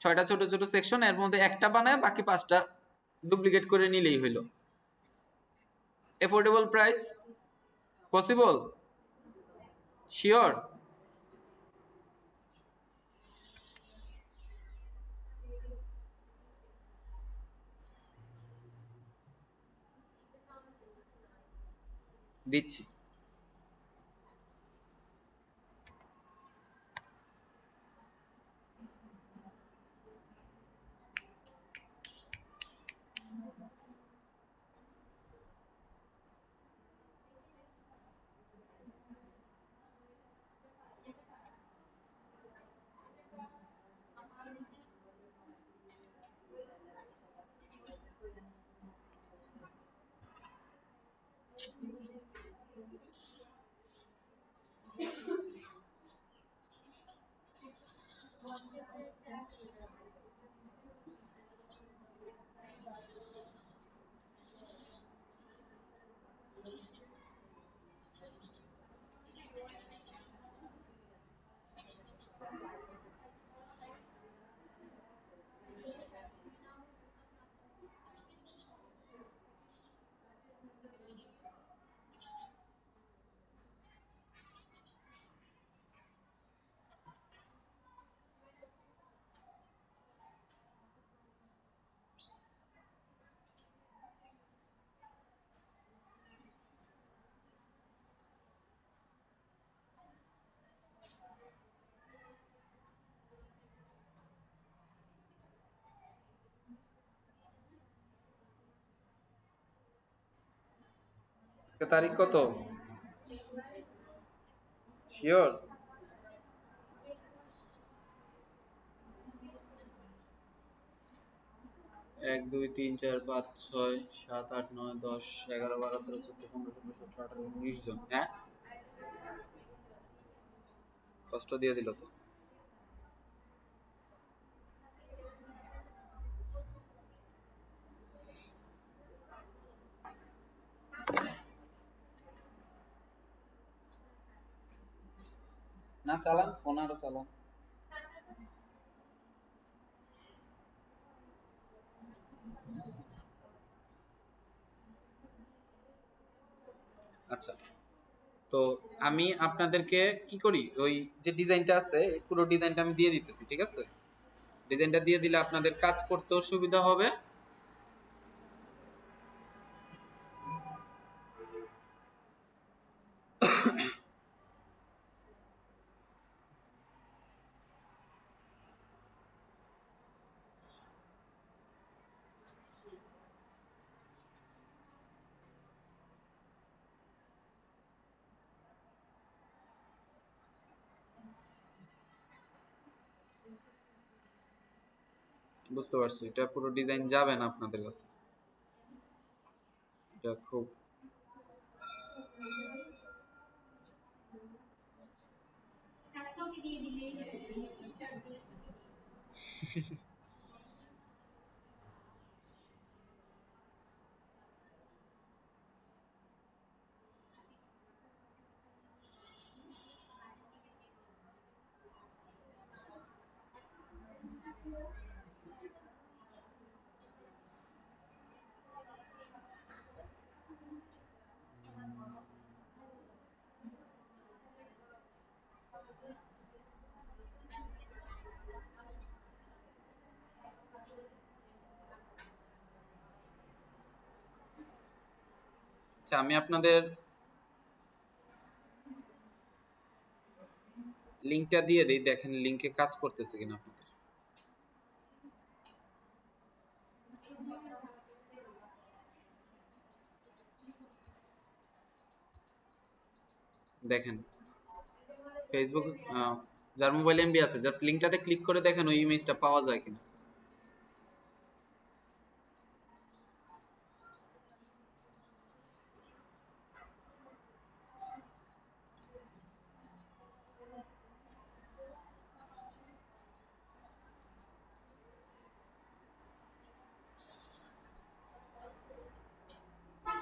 6টা ছোট ছোট সেকশন, এর মধ্যে একটা বানায় বাকি 5টা ডুপ্লিকেট করে নিলেই হইলো। Affordable price, possible, sure. দিচ্ছি। তারিখ কত? শিওর? 1 2 3 4 5 6 7 8 9 10 11 12 13 14 15 16 17 18 19 জন। হ্যাঁ, কষ্ট দিয়ে দিল তো। না চালান, ফোন আরো চালান। আচ্ছা, তো আমি আপনাদেরকে কি করি, ওই যে ডিজাইনটা আছে পুরো ডিজাইনটা আমি দিয়ে দিতেছি, ঠিক আছে? ডিজাইনটা দিয়ে দিলে আপনাদের কাজ করতেও সুবিধা হবে। বুঝতে পারছি, এটা পুরো ডিজাইন যাবে না আপনাদের কাছে, এটা খুব আচ্ছা, আমি আপনাদের লিংকটা দিয়ে দিই, দেখেন লিংকে কাজ করতেছে কিনা আপনাদের। দেখেন ফেসবুক, যার মোবাইল এমবি আছে জাস্ট লিংকটাতে ক্লিক করে দেখেন ওই ইমেজটা পাওয়া যায় কিনা।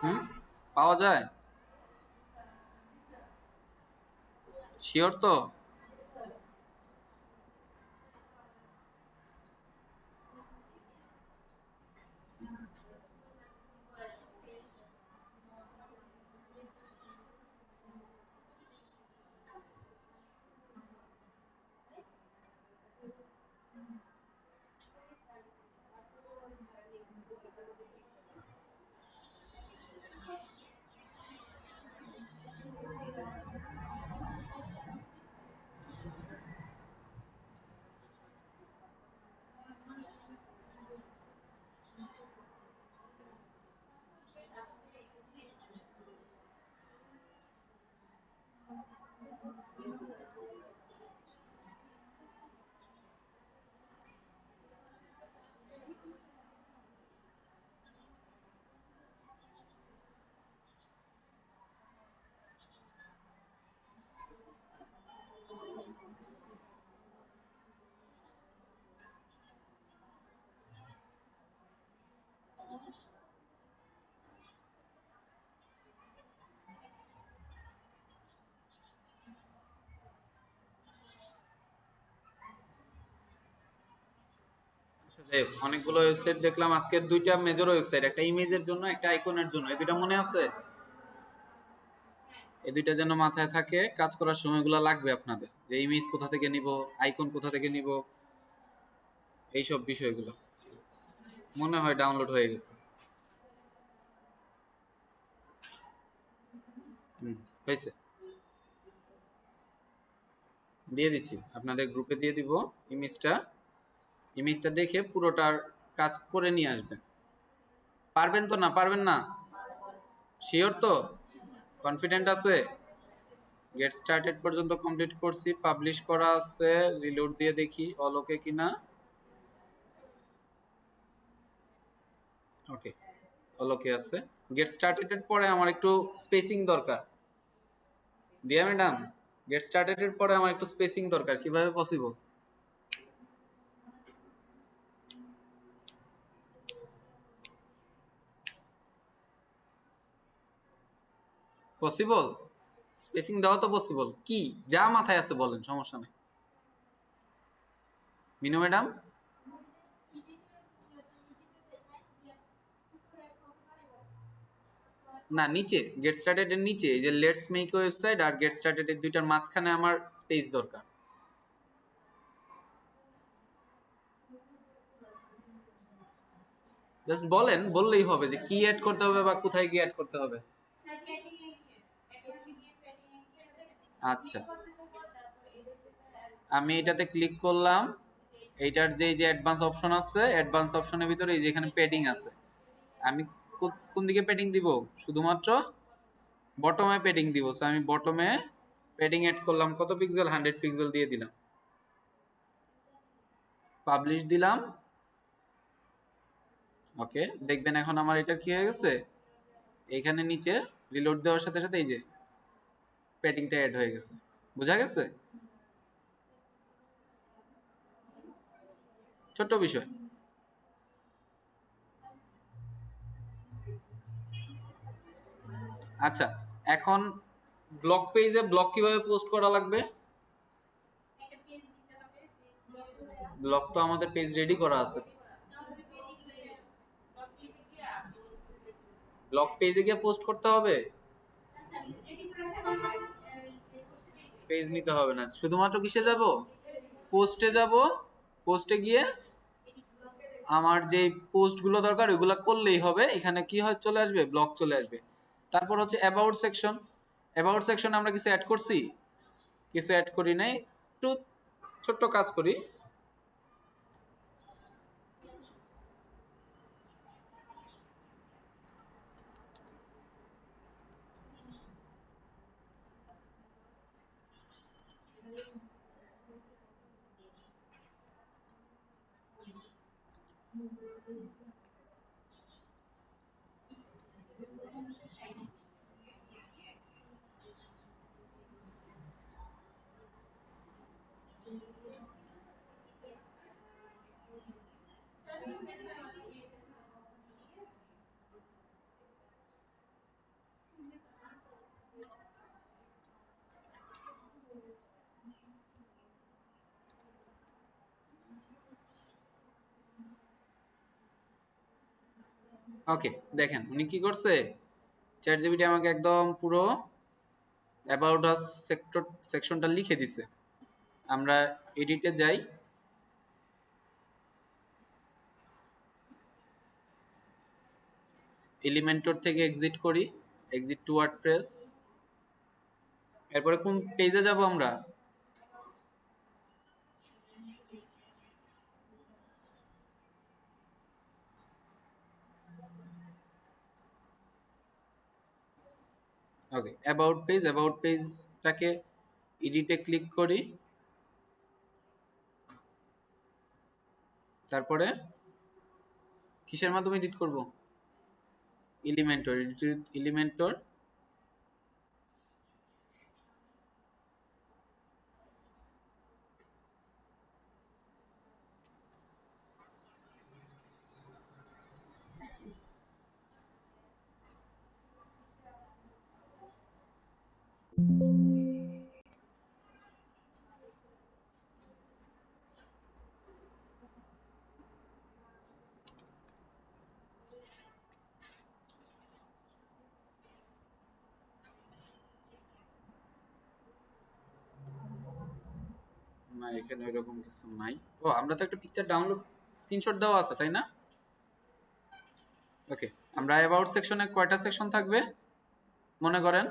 হুম, পাওয়া যায়? শিওর তো? অনেকগুলো ওয়েবসাইট দেখলাম আজকে, দুইটা মেজর ওয়েবসাইট, একটা ইমেজের জন্য একটা আইকনের জন্য, এই দুইটা মনে আছে? এই দুইটা যেন মাথায় থাকে, কাজ করার সময়গুলো লাগবে আপনাদের, যে ইমেজ কোথা থেকে নিব, আইকন কোথা থেকে নিব, এইসব বিষয়গুলো মনে হয় ডাউনলোড হয়ে গেছে। হয়েছে, দিয়ে দিচ্ছি আপনাদের গ্রুপে দিয়ে দিব ইমেজটা। ইমেজটা দেখে পুরোটার কাজ করে নিয়ে আসবেন। পারবেন তো? না পারবেন না? শিওর তো? কনফিডেন্ট আছে? গেট স্টার্টেড পর্যন্ত কমপ্লিট করছি, পাবলিশ করা আছে, রিলোড দিয়ে দেখি অল ওকে কিনা। ওকে, অল ওকে আছে। গেট স্টার্টেড এর পরে আমার একটু স্পেসিং দরকার। দিয়া ম্যাডাম, গেট স্টার্টেড এর পরে আমার একটু স্পেসিং দরকার, কিভাবে পসিবল? পসিবল? স্পেসিং দেওয়া তো পসিবল, কি যা মাথায় আছে বলেন, সমস্যা নেই। মিনু ম্যাডাম, না নিচে, গেট স্টার্টেড এর নিচে, এই যে লেটস মেক ওয়েবসাইট আর গেট স্টার্টেড এর দুইটার মাঝখানে আমার স্পেস দরকার। জাস্ট বলেন, বললেই হবে যে কি অ্যাড করতে হবে বা কোথায় কি অ্যাড করতে হবে। আচ্ছা, আমি এটাতে ক্লিক করলাম, এইটার যে যে অ্যাডভান্স অপশন আছে, অ্যাডভান্স অপশনের ভিতরে এই যে এখানে প্যাডিং আছে, আমি কোন দিকে প্যাডিং দিব? শুধুমাত্র বটমে প্যাডিং দিব। সো আমি বটমে প্যাডিং অ্যাড করলাম, কত পিক্সেল? 100 পিক্সেল দিয়ে দিলাম, পাবলিশ দিলাম। ওকে, দেখবেন এখন আমার এটা কি হয়ে গেছে, এইখানে নিচে রিলোড দেওয়ার সাথে সাথে এই যে প্যাডিংটা অ্যাড হয়ে গেছে। বোঝা গেছে? ছোট্ট বিষয়। আচ্ছা, এখন ব্লগ পেজে ব্লগ কিভাবে পোস্ট করা লাগবে? ব্লগ তো আমাদের পেজ রেডি করা আছে। ব্লগ পেজে গিয়ে পোস্ট করতে হবে? পেজ নিতে হবে না, শুধুমাত্র কিসে যাব? পোস্টে যাব। পোস্টে গিয়ে আমার যে পোস্টগুলো দরকার ওইগুলো করলেই হবে। এখানে কি হয়, চলে আসবে, ব্লগ চলে আসবে। তারপর হচ্ছে অ্যাবাউট সেকশন। অ্যাবাউট সেকশনে আমরা কিছু অ্যাড করছি? কিছু অ্যাড করি নাই। একটু ছোট্ট কাজ করি। ওকে, দেখেন উনি কি করছে, চ্যাট জিপিটি আমাকে একদম পুরো অ্যাবাউট আস সেকশনটা লিখে দিছে। আমরা এডিটে যাই, এলিমেন্টর থেকে এক্সিট করি, এক্সিট টু ওয়ার্ডপ্রেস। এরপরে কোন পেজে যাব আমরা? ওকে, অ্যাবাউট পেজ। অ্যাবাউট পেজটাকে এডিটে ক্লিক করি, তারপরে কিসের মাধ্যমে এডিট করব? এলিমেন্টর। এলিমেন্টর। না, এখানে এরকম কিছু নাই। ও, আমরা তো একটা পিকচার ডাউনলোড স্ক্রিনশট দেওয়া আছে, তাই না? ওকে, আমরা অ্যাবাউট সেকশনে কয়টা সেকশন থাকবে মনে করেন?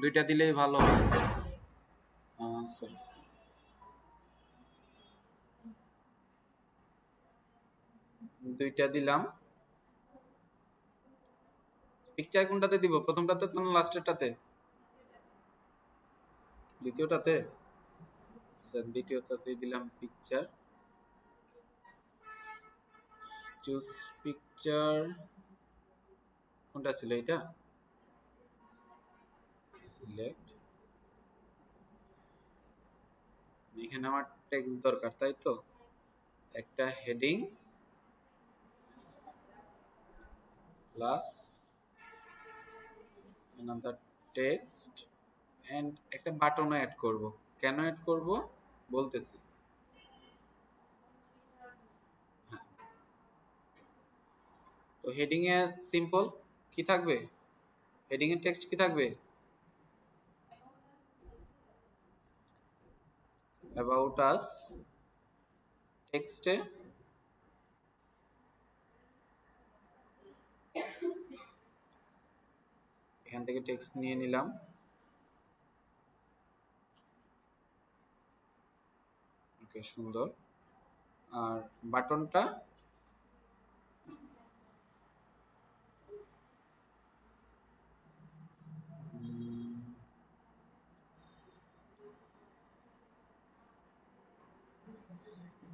দুইটা দিলেই ভালো হয়। সরি, দুইটা দিলাম। পিকচার কোনটাতে দিব? প্রথমটাতে না লাস্টেরটাতে? দ্বিতীয়টাতে? স্যার, দ্বিতীয়টাতে দিলাম পিকচার। Choose picture. কোনটা ছিল এটা? সিলেক্ট। এখানে আমার টেক্সট দরকার, তাই তো? একটা heading plus another text and একটা বাটনও অ্যাড করব। কেন অ্যাড করব বলতেছি। হ্যাঁ, তো হেডিং এ সিম্পল কি থাকবে? হেডিং এর টেক্সট কি থাকবে? About us. টেক্সটে এখান থেকে টেক্সট নিয়ে নিলাম। ওকে, সুন্দর। আর বাটনটা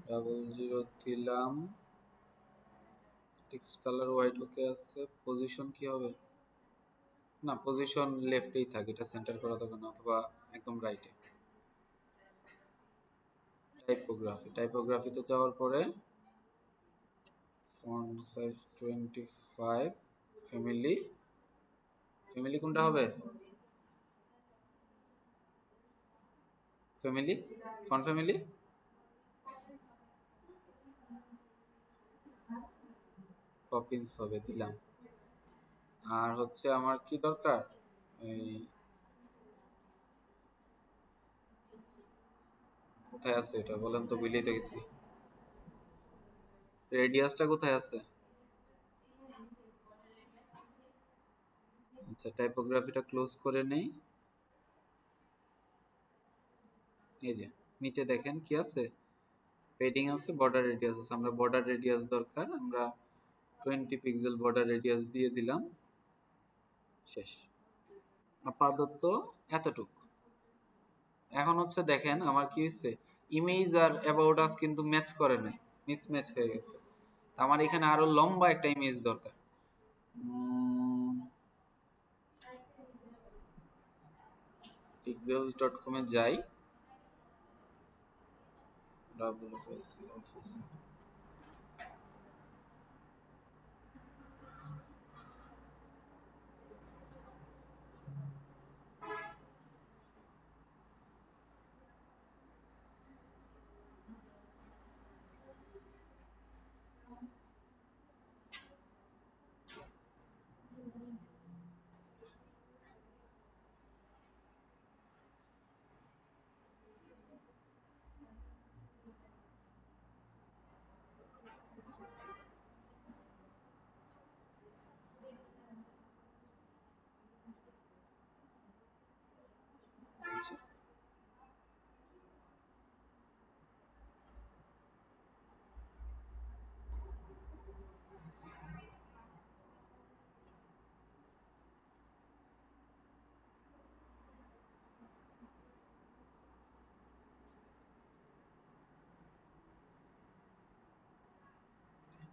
ডাবল জিরো দিলাম। টেক্সট কালার হোয়াইট ওকে আছে। পজিশন কি হবে? না, পজিশন লেফটেই থাকে, এটা সেন্টার করা দরকার না, অথবা একদম রাইটে। টাইপোগ্রাফিতে যাওয়ার পরে ফন্ট সাইজ 25। ফ্যামিলি, ফ্যামিলি কোনটা হবে? ফ্যামিলি, ফন্ট ফ্যামিলি পপিন্স হবে, দিলাম। আর হচ্ছে আমার কি দরকার? এই কোথায় আছে এটা বলেন তো, ভুলেই তো গেছি। রেডিয়াসটা কোথায় আছে? আচ্ছা, টাইপোগ্রাফিটা ক্লোজ করে নেই। এই যে নিচে দেখেন কি আছে? পেডিং আছে, বর্ডার রেডিয়াস আছে। আমরা বর্ডার রেডিয়াস দরকার, আমরা 20 পিক্সেল বর্ডার রেডিয়াস দিয়ে দিলাম। শেষ। আপাতত এতটুক। এখন হচ্ছে দেখেন আমার কি হচ্ছে, ইমেজ আর অ্যাবাউট আস কিন্তু ম্যাচ করে নাই, মিসম্যাচ হয়ে গেছে। আমার এখানে আরো লম্বা একটা ইমেজ দরকার। pixels.com এ যাই। অফিস। আচ্ছা,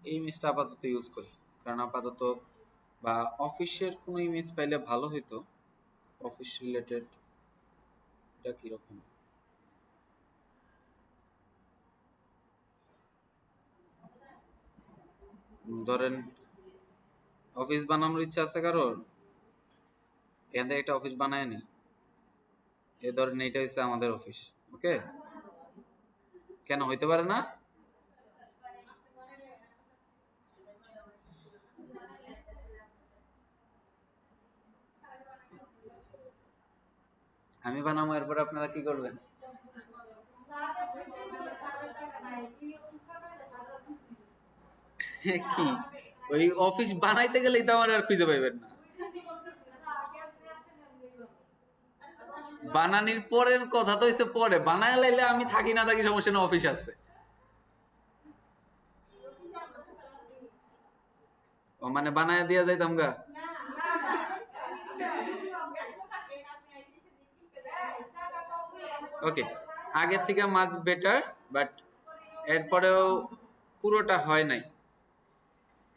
এই ইমেজটা আপাতত ইউজ করি, কারণ আপাতত বা অফিসের কোনো ইমেজ পাইলে ভালো হইতো। অফিস রিলেটেড এটা কিরকম? ধরেন অফিস বানানোর ইচ্ছা আছে কারোর, এখান থেকে একটা অফিস বানায় নি। এ ধরেন এইটা হচ্ছে আমাদের অফিস। ওকে, কেন হইতে পারে না? আমি বানাবো, এরপর আপনারা কি করবেন? কি ওই অফিস বানাইতে গেলেই তো আমার আর খুঁজে পাইবেন না। বানানির পরের কথা তো হইছে পরে, বানায় লাইলে আমি থাকি না থাকি সমস্যা না, অফিস আছে। ও মানে বানায় দিয়া যাইতাম গা। ওকে, আগের থেকে মাছ বেটার, বাট এরপরেও পুরোটা হয় নাই।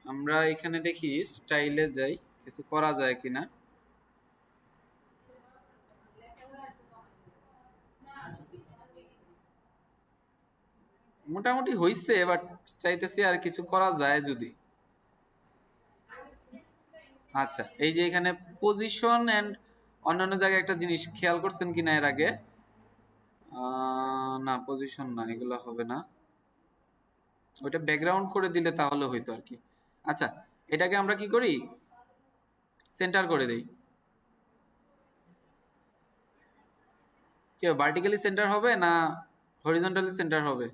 আমরা এখানে দেখি স্টাইলে যাই, কিছু করা যায় কিনা। মোটামুটি হইছে, বাট চাইতেছি আর কিছু করা যায় যদি। আচ্ছা, এই যে এখানে পজিশন এন্ড অন্যান্য জায়গায় একটা জিনিস খেয়াল করছেন কিনা এর আগে? না, পজিশন না, এগুলো হবে না। ওইটা ব্যাকগ্রাউন্ড করে দিলে তাহলে হইতো আর কি। আচ্ছা, এটাকে আমরা কি করি, সেন্টার করে দেই। কি ভার্টিক্যালি সেন্টার হবে না হরিজন্টালি সেন্টার হবে?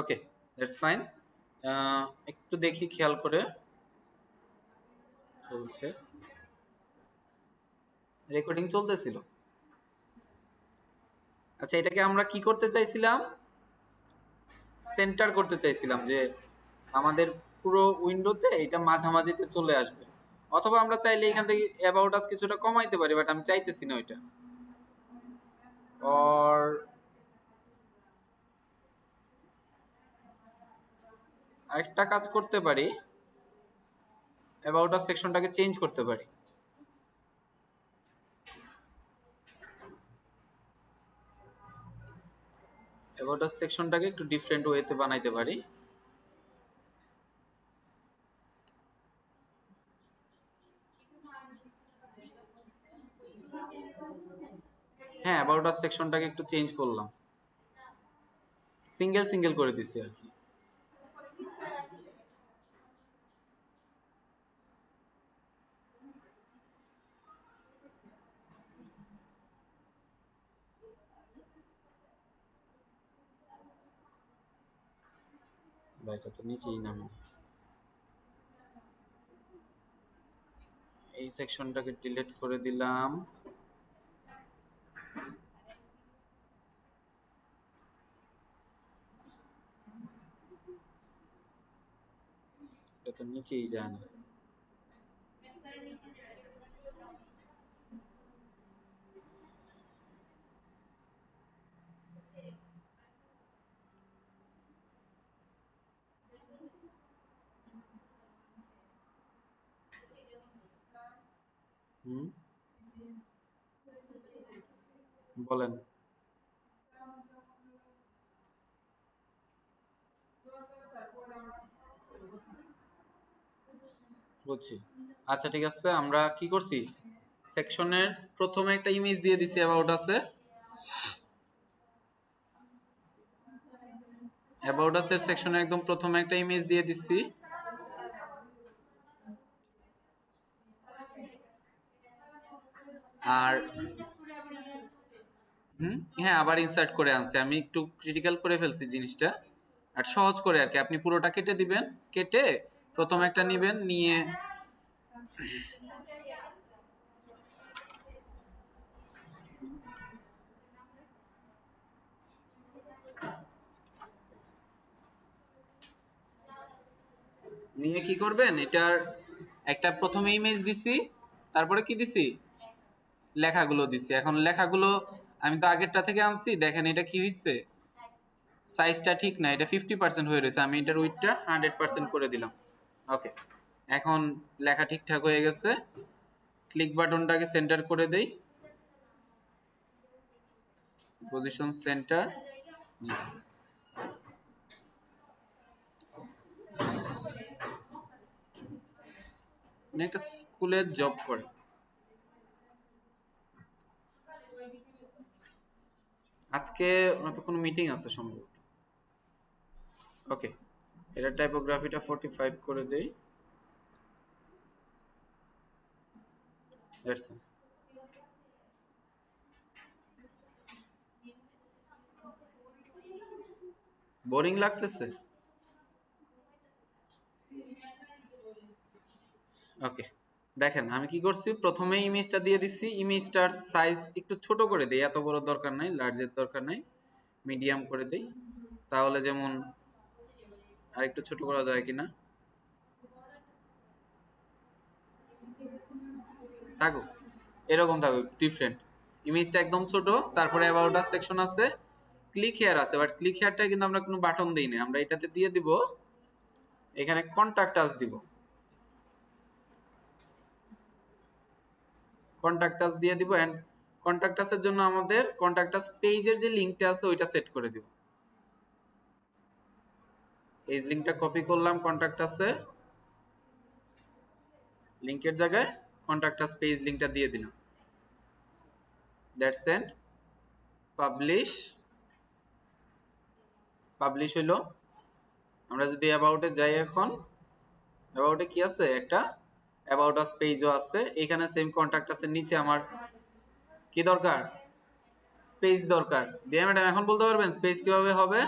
ওকে, দ্যাটস ফাইন। একটু দেখি খেয়াল করে, চলছে, রেকর্ডিং চলতেছিল। আচ্ছা, এটাকে আমরা কি করতে চাইছিলাম, সেন্টার করতে চাইছিলাম, যে আমাদের পুরো উইন্ডোতে এটা মাঝামাঝিতে চলে আসবে। অথবা আমরা চাইলে এখান থেকে অ্যাবাউট আস কিছুটা কমাইতে পারি, বাট আমি চাইতেছি না ওইটা। অর আরেকটা কাজ করতে পারি, অ্যাবাউট আস সেকশনটাকে চেঞ্জ করতে পারি। অ্যাবাউট আস সেকশনটাকে একটু ডিফারেন্ট ওয়েতে বানাইতে পারি। হ্যাঁ, অ্যাবাউট আস সেকশনটাকে একটু চেঞ্জ করলাম, সিঙ্গেল সিঙ্গেল করে দিছি আর কি। বা এটা তো নিচেই নামে। এই সেকশনটাকে ডিলিট করে দিলাম। এটা তো নিচেই যায় না। হুম, বলেন। বুঝছি। আচ্ছা ঠিক আছে, আমরা কি করছি, সেকশনের প্রথমে একটা ইমেজ দিয়ে দিছি অ্যাবাউট আছে, অ্যাবাউট আছে সেকশনের একদম প্রথমে একটা ইমেজ দিয়ে দিছি, আর হ্যাঁ আবার ইনসার্ট করে আনছি, আমি একটু ক্রিটিক্যাল করে ফেলছি জিনিসটা, আর সহজ করে আর কি। আপনি পুরোটা কেটে দিবেন, কেটে প্রথম একটা নিবেন, নিয়ে নিয়ে কি করবেন, এটার একটা প্রথমে ইমেজ দিছি, তারপরে কি দিছি, লেখাগুলো দিছি। এখন লেখাগুলো আমি তো আগেরটা থেকে আনছি, দেখেন এটা কি হয়েছে, সাইজটা ঠিক না, এটা 50% হয়ে রয়েছে, আমি এটার উইডথটা 100% করে দিলাম। ওকে, এখন লেখা ঠিকঠাক হয়ে গেছে। ক্লিক বাটনটাকে সেন্টার করে দেই, পজিশন সেন্টার। একটা স্কুলের জব করে, আজকে হয়তো কোনো মিটিং আছে সম্ভবত। ওকে, এটা টাইপোগ্রাফিটা 45 করে দেই, দ্যাটস ইট। বোরিং লাগতেছে? ওকে, দেখেন আমি কি করছি, প্রথমে ইমেজটা দিয়ে দিচ্ছি, ইমেজটার সাইজ একটু ছোট করে দেই, এত বড় দরকার নাই, লার্জের দরকার নাই, মিডিয়াম করে দেই, তাহলে যেমন আর একটু ছোট করা যায় কিনা, থাকুক এরকম থাকুক, ডিফারেন্ট। ইমেজটা একদম ছোট, তারপরে অ্যাবাউট আস সেকশন আছে, ক্লিক হেয়ার আছে, বাট ক্লিক হেয়ারটা কিন্তু আমরা কোনো বাটন দেই না, আমরা এটাতে দিয়ে দিব, এখানে কন্টাক্ট আস দিব, কন্টাক্ট আস দিয়ে দিব, এন্ড কন্টাক্ট আসের জন্য আমাদের কন্টাক্ট আস পেজের যে লিংকটা আছে ওইটা সেট করে দিব। এই লিংকটা কপি করলাম, কন্টাক্ট আসে লিংকের জায়গায় কন্টাক্ট আস পেজ লিংকটা দিয়ে দিলাম, দ্যাটস এন্ড। পাবলিশ, পাবলিশ হইলো। আমরা যদি অ্যাবাউটে যাই, এখন অ্যাবাউটে কি আছে, একটা অ্যাবাউট আস পেজও আছে, এখানে সেম কন্টাক্ট আছে, নিচে আমার কি দরকার, স্পেস দরকার। দিয়ে ম্যাডাম এখন বলতে পারবেন স্পেস কিভাবে হবে?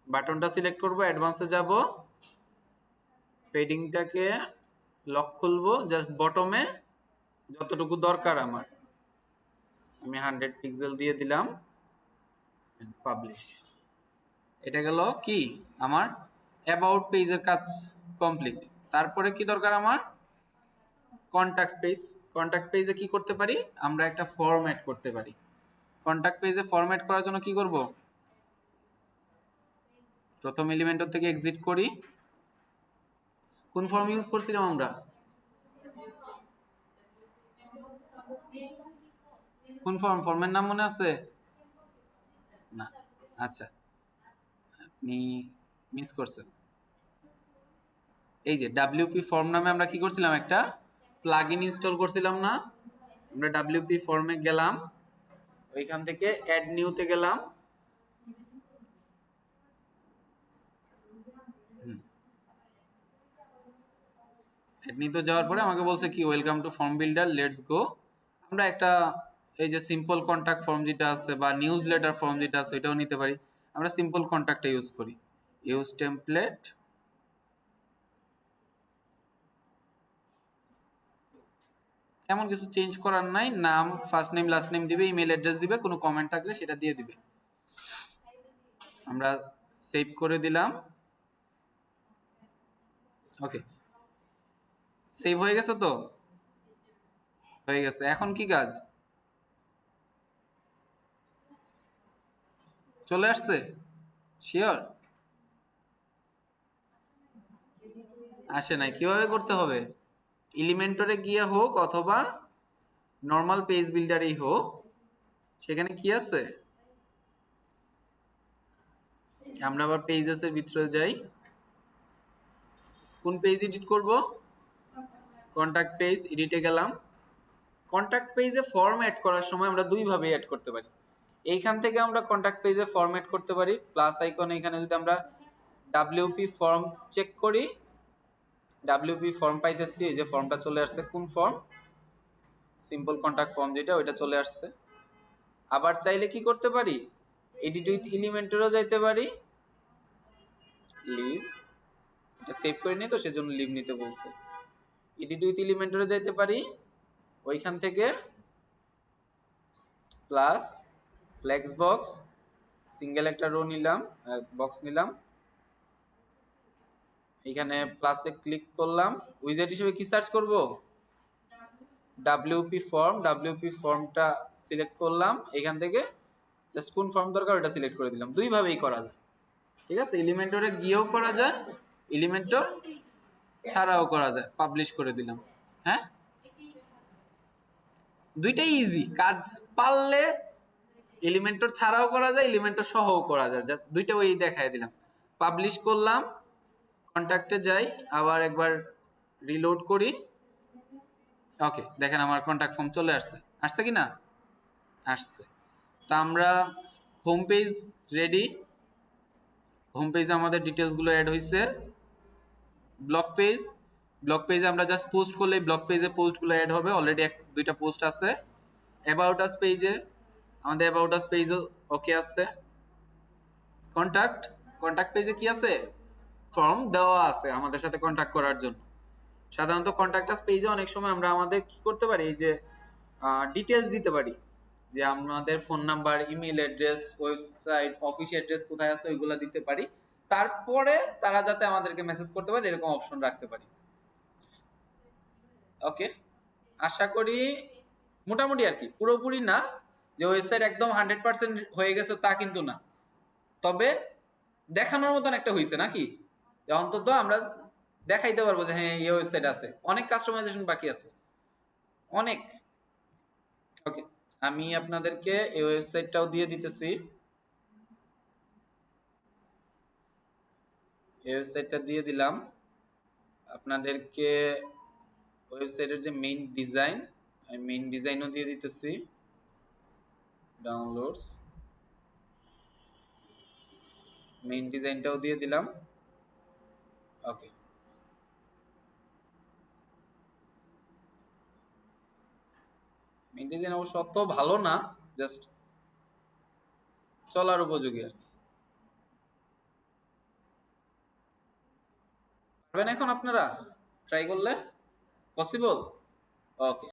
বাটনটা সিলেক্ট করব, অ্যাডভান্সে যাব, পেডিংটাকে লক খুলবো, জাস্ট বটমে যতটুকু দরকার আমার, আমি 100 পিক্সেল দিয়ে দিলাম, পাবলিশ। এটা গেল কি আমার অ্যাবাউট পেজের কাজ কমপ্লিট। তারপরে কি দরকার আমার, কন্টাক্ট পেজ। কন্টাক্ট পেজে কি করতে পারি, আমরা একটা ফর্ম অ্যাড করতে পারি। কন্টাক্ট পেজে ফরম্যাট করার জন্য কি করব, প্রথম এলিমেন্টর থেকে এক্সিট করি। কোন ফর্ম ইউজ করছিলাম আমরা, কোন ফর্ম, ফর্মের নাম মনে আছে? না, আচ্ছা আপনি মিস করছেন। এই যে ডাব্লিউপি ফর্ম নামে আমরা কি করছিলাম, একটা প্লাগইন ইনস্টল করছিলাম না? আমরা ডাব্লিউপি ফর্মে গেলাম, ওইখান থেকে অ্যাড নিউতে গেলাম, অ্যাড নিউতে যাওয়ার পরে আমাকে বলছে কি, welcome to form builder, let's go. আমরা একটা এই যে সিম্পল কন্টাক্ট ফর্ম যেটা আছে বা নিউজ লেটার ফর্ম যেটা আছে ওইটাও নিতে পারি, আমরা সিম্পল কন্টাক্টটা ইউজ করি। ইউজ টেমপ্লেট, এমন কিছু চেঞ্জ করার নাই, নাম ফার্স্ট নেম লাস্ট নেম দিবে, ইমেল অ্যাড্রেস দিবে, কোনো কমেন্ট থাকলে সেটা দিয়ে দিবে। আমরা সেভ করে দিলাম। ওকে, সেভ হয়ে গেছে তো, হয়ে গেছে। এখন কি কাজ, চলে আসছে? শিওর? আসে নাই, কিভাবে করতে হবে, এলিমেন্টরে গিয়ে হোক অথবা নর্মাল পেজ বিল্ডারেই হোক, সেখানে কি আছে, আমরা আবার পেজেসের ভিতরে যাই, কোন পেজ এডিট করব? কন্টাক্ট পেজ এডিটে গেলাম। কন্টাক্ট পেজে ফর্ম অ্যাড করার সময় আমরা দুই ভাবে অ্যাড করতে পারি। এইখান থেকে আমরা কন্টাক্ট পেজে ফর্ম অ্যাড করতে পারি, প্লাস আইকন এখানে যদি আমরা ডাব্লিউপি ফর্ম চেক করি, ডাব্লিউপি ফর্ম পাইতেছি, এই যে ফর্মটা চলে আসছে। কোন ফর্ম? সিম্পল কন্টাক্ট ফর্ম যেটা, ওইটা চলে আসছে। আবার চাইলে কি করতে পারি? এডিট উইথ এলিমেন্টেরও যাইতে পারি, লিভ, এটা সেভ করে নিই তো সেজন্য লিভ নিতে বলছে। এডিট উইথ এলিমেন্টেরও যাইতে পারি, ওইখান থেকে প্লাস ফ্লেক্স বক্স, সিঙ্গেল একটা রো নিলাম, বক্স নিলাম, এখানে প্লাসে ক্লিক করলাম। উইজেট হিসেবে কি সার্চ করব? ডাব্লিউপি ফর্ম, ডাব্লিউপি ফর্মটা সিলেক্ট করলাম, এখান থেকে জাস্ট কোন ফর্ম দরকার ওটা সিলেক্ট করে দিলাম। দুই ভাবেই করা যায়, ঠিক আছে? এলিমেন্টরে গিয়েও করা যায়, এলিমেন্টর ছাড়াও করা যায়, পাবলিশ করে দিলাম। হ্যাঁ, দুইটাই ইজি কাজ, পারলে এলিমেন্টর ছাড়াও করা যায়, এলিমেন্টর সহও করা যায়, জাস্ট দুইটা ওই দেখায় দিলাম। পাবলিশ করলাম, কন্টাক্টে যাই, আবার একবার রিলোড করি। ওকে, দেখেন আমার কন্টাক্ট ফর্ম চলে আসছে। আসছে কি না? আসছে। তো আমরা হোম পেজ রেডি। হোম পেজে আমাদের ডিটেলস গুলো অ্যাড হয়েছে। ব্লগ পেজ, ব্লগ পেজে আমরা জাস্ট পোস্ট করলেই ব্লগ পেজে পোস্ট গুলো অ্যাড হবে, অলরেডি দুইটা পোস্ট আছে। অ্যাবাউট আস পেজে আমাদের অ্যাবাউট আস পেজও ওকে আছে। কন্টাক্ট, কন্টাক্ট পেজে কি আছে? ফর্ম দেওয়া আছে আমাদের সাথে কন্টাক্ট করার জন্য। সাধারণত কন্টাক্ট আস পেজে অনেক সময় আমরা আমাদের কি করতে পারি, এই যে ডিটেলস দিতে পারি, যে আমাদের phone number, email address, website, office address কোথায় আছে ওইগুলো দিতে পারি। তারপরে তারা যাতে আমাদেরকে মেসেজ করতে পারে এরকম অপশন রাখতে পারি। ওকে, আশা করি মোটামুটি আর কি, পুরোপুরি না যে ওয়েবসাইট একদম 100% হয়ে গেছে তা কিন্তু না, তবে দেখানোর মতন একটা হয়েছে নাকি, যে অন্তত আমরা দেখাইতে পারবো যে হ্যাঁ এই ওয়েবসাইট আছে। অনেক কাস্টমাইজেশন বাকি আছে, অনেক। ওকে, আমি আপনাদেরকে এই ওয়েবসাইটটাও দিয়ে দিতেছি। এই ওয়েবসাইটটা দিয়ে দিলাম আপনাদেরকে। ওয়েবসাইটের যে মেইন ডিজাইন, আমি মেইন ডিজাইনও দিয়ে দিতেছি। ডাউনলোডস, মেইন ডিজাইনটাও দিয়ে দিলাম। ওকে, মেইন ডিজাইন অবশ্য অত ভালো না, জাস্ট চলার উপযোগী আর কি। পারবেন এখন আপনারা ট্রাই করলে? পসিবল? ওকে।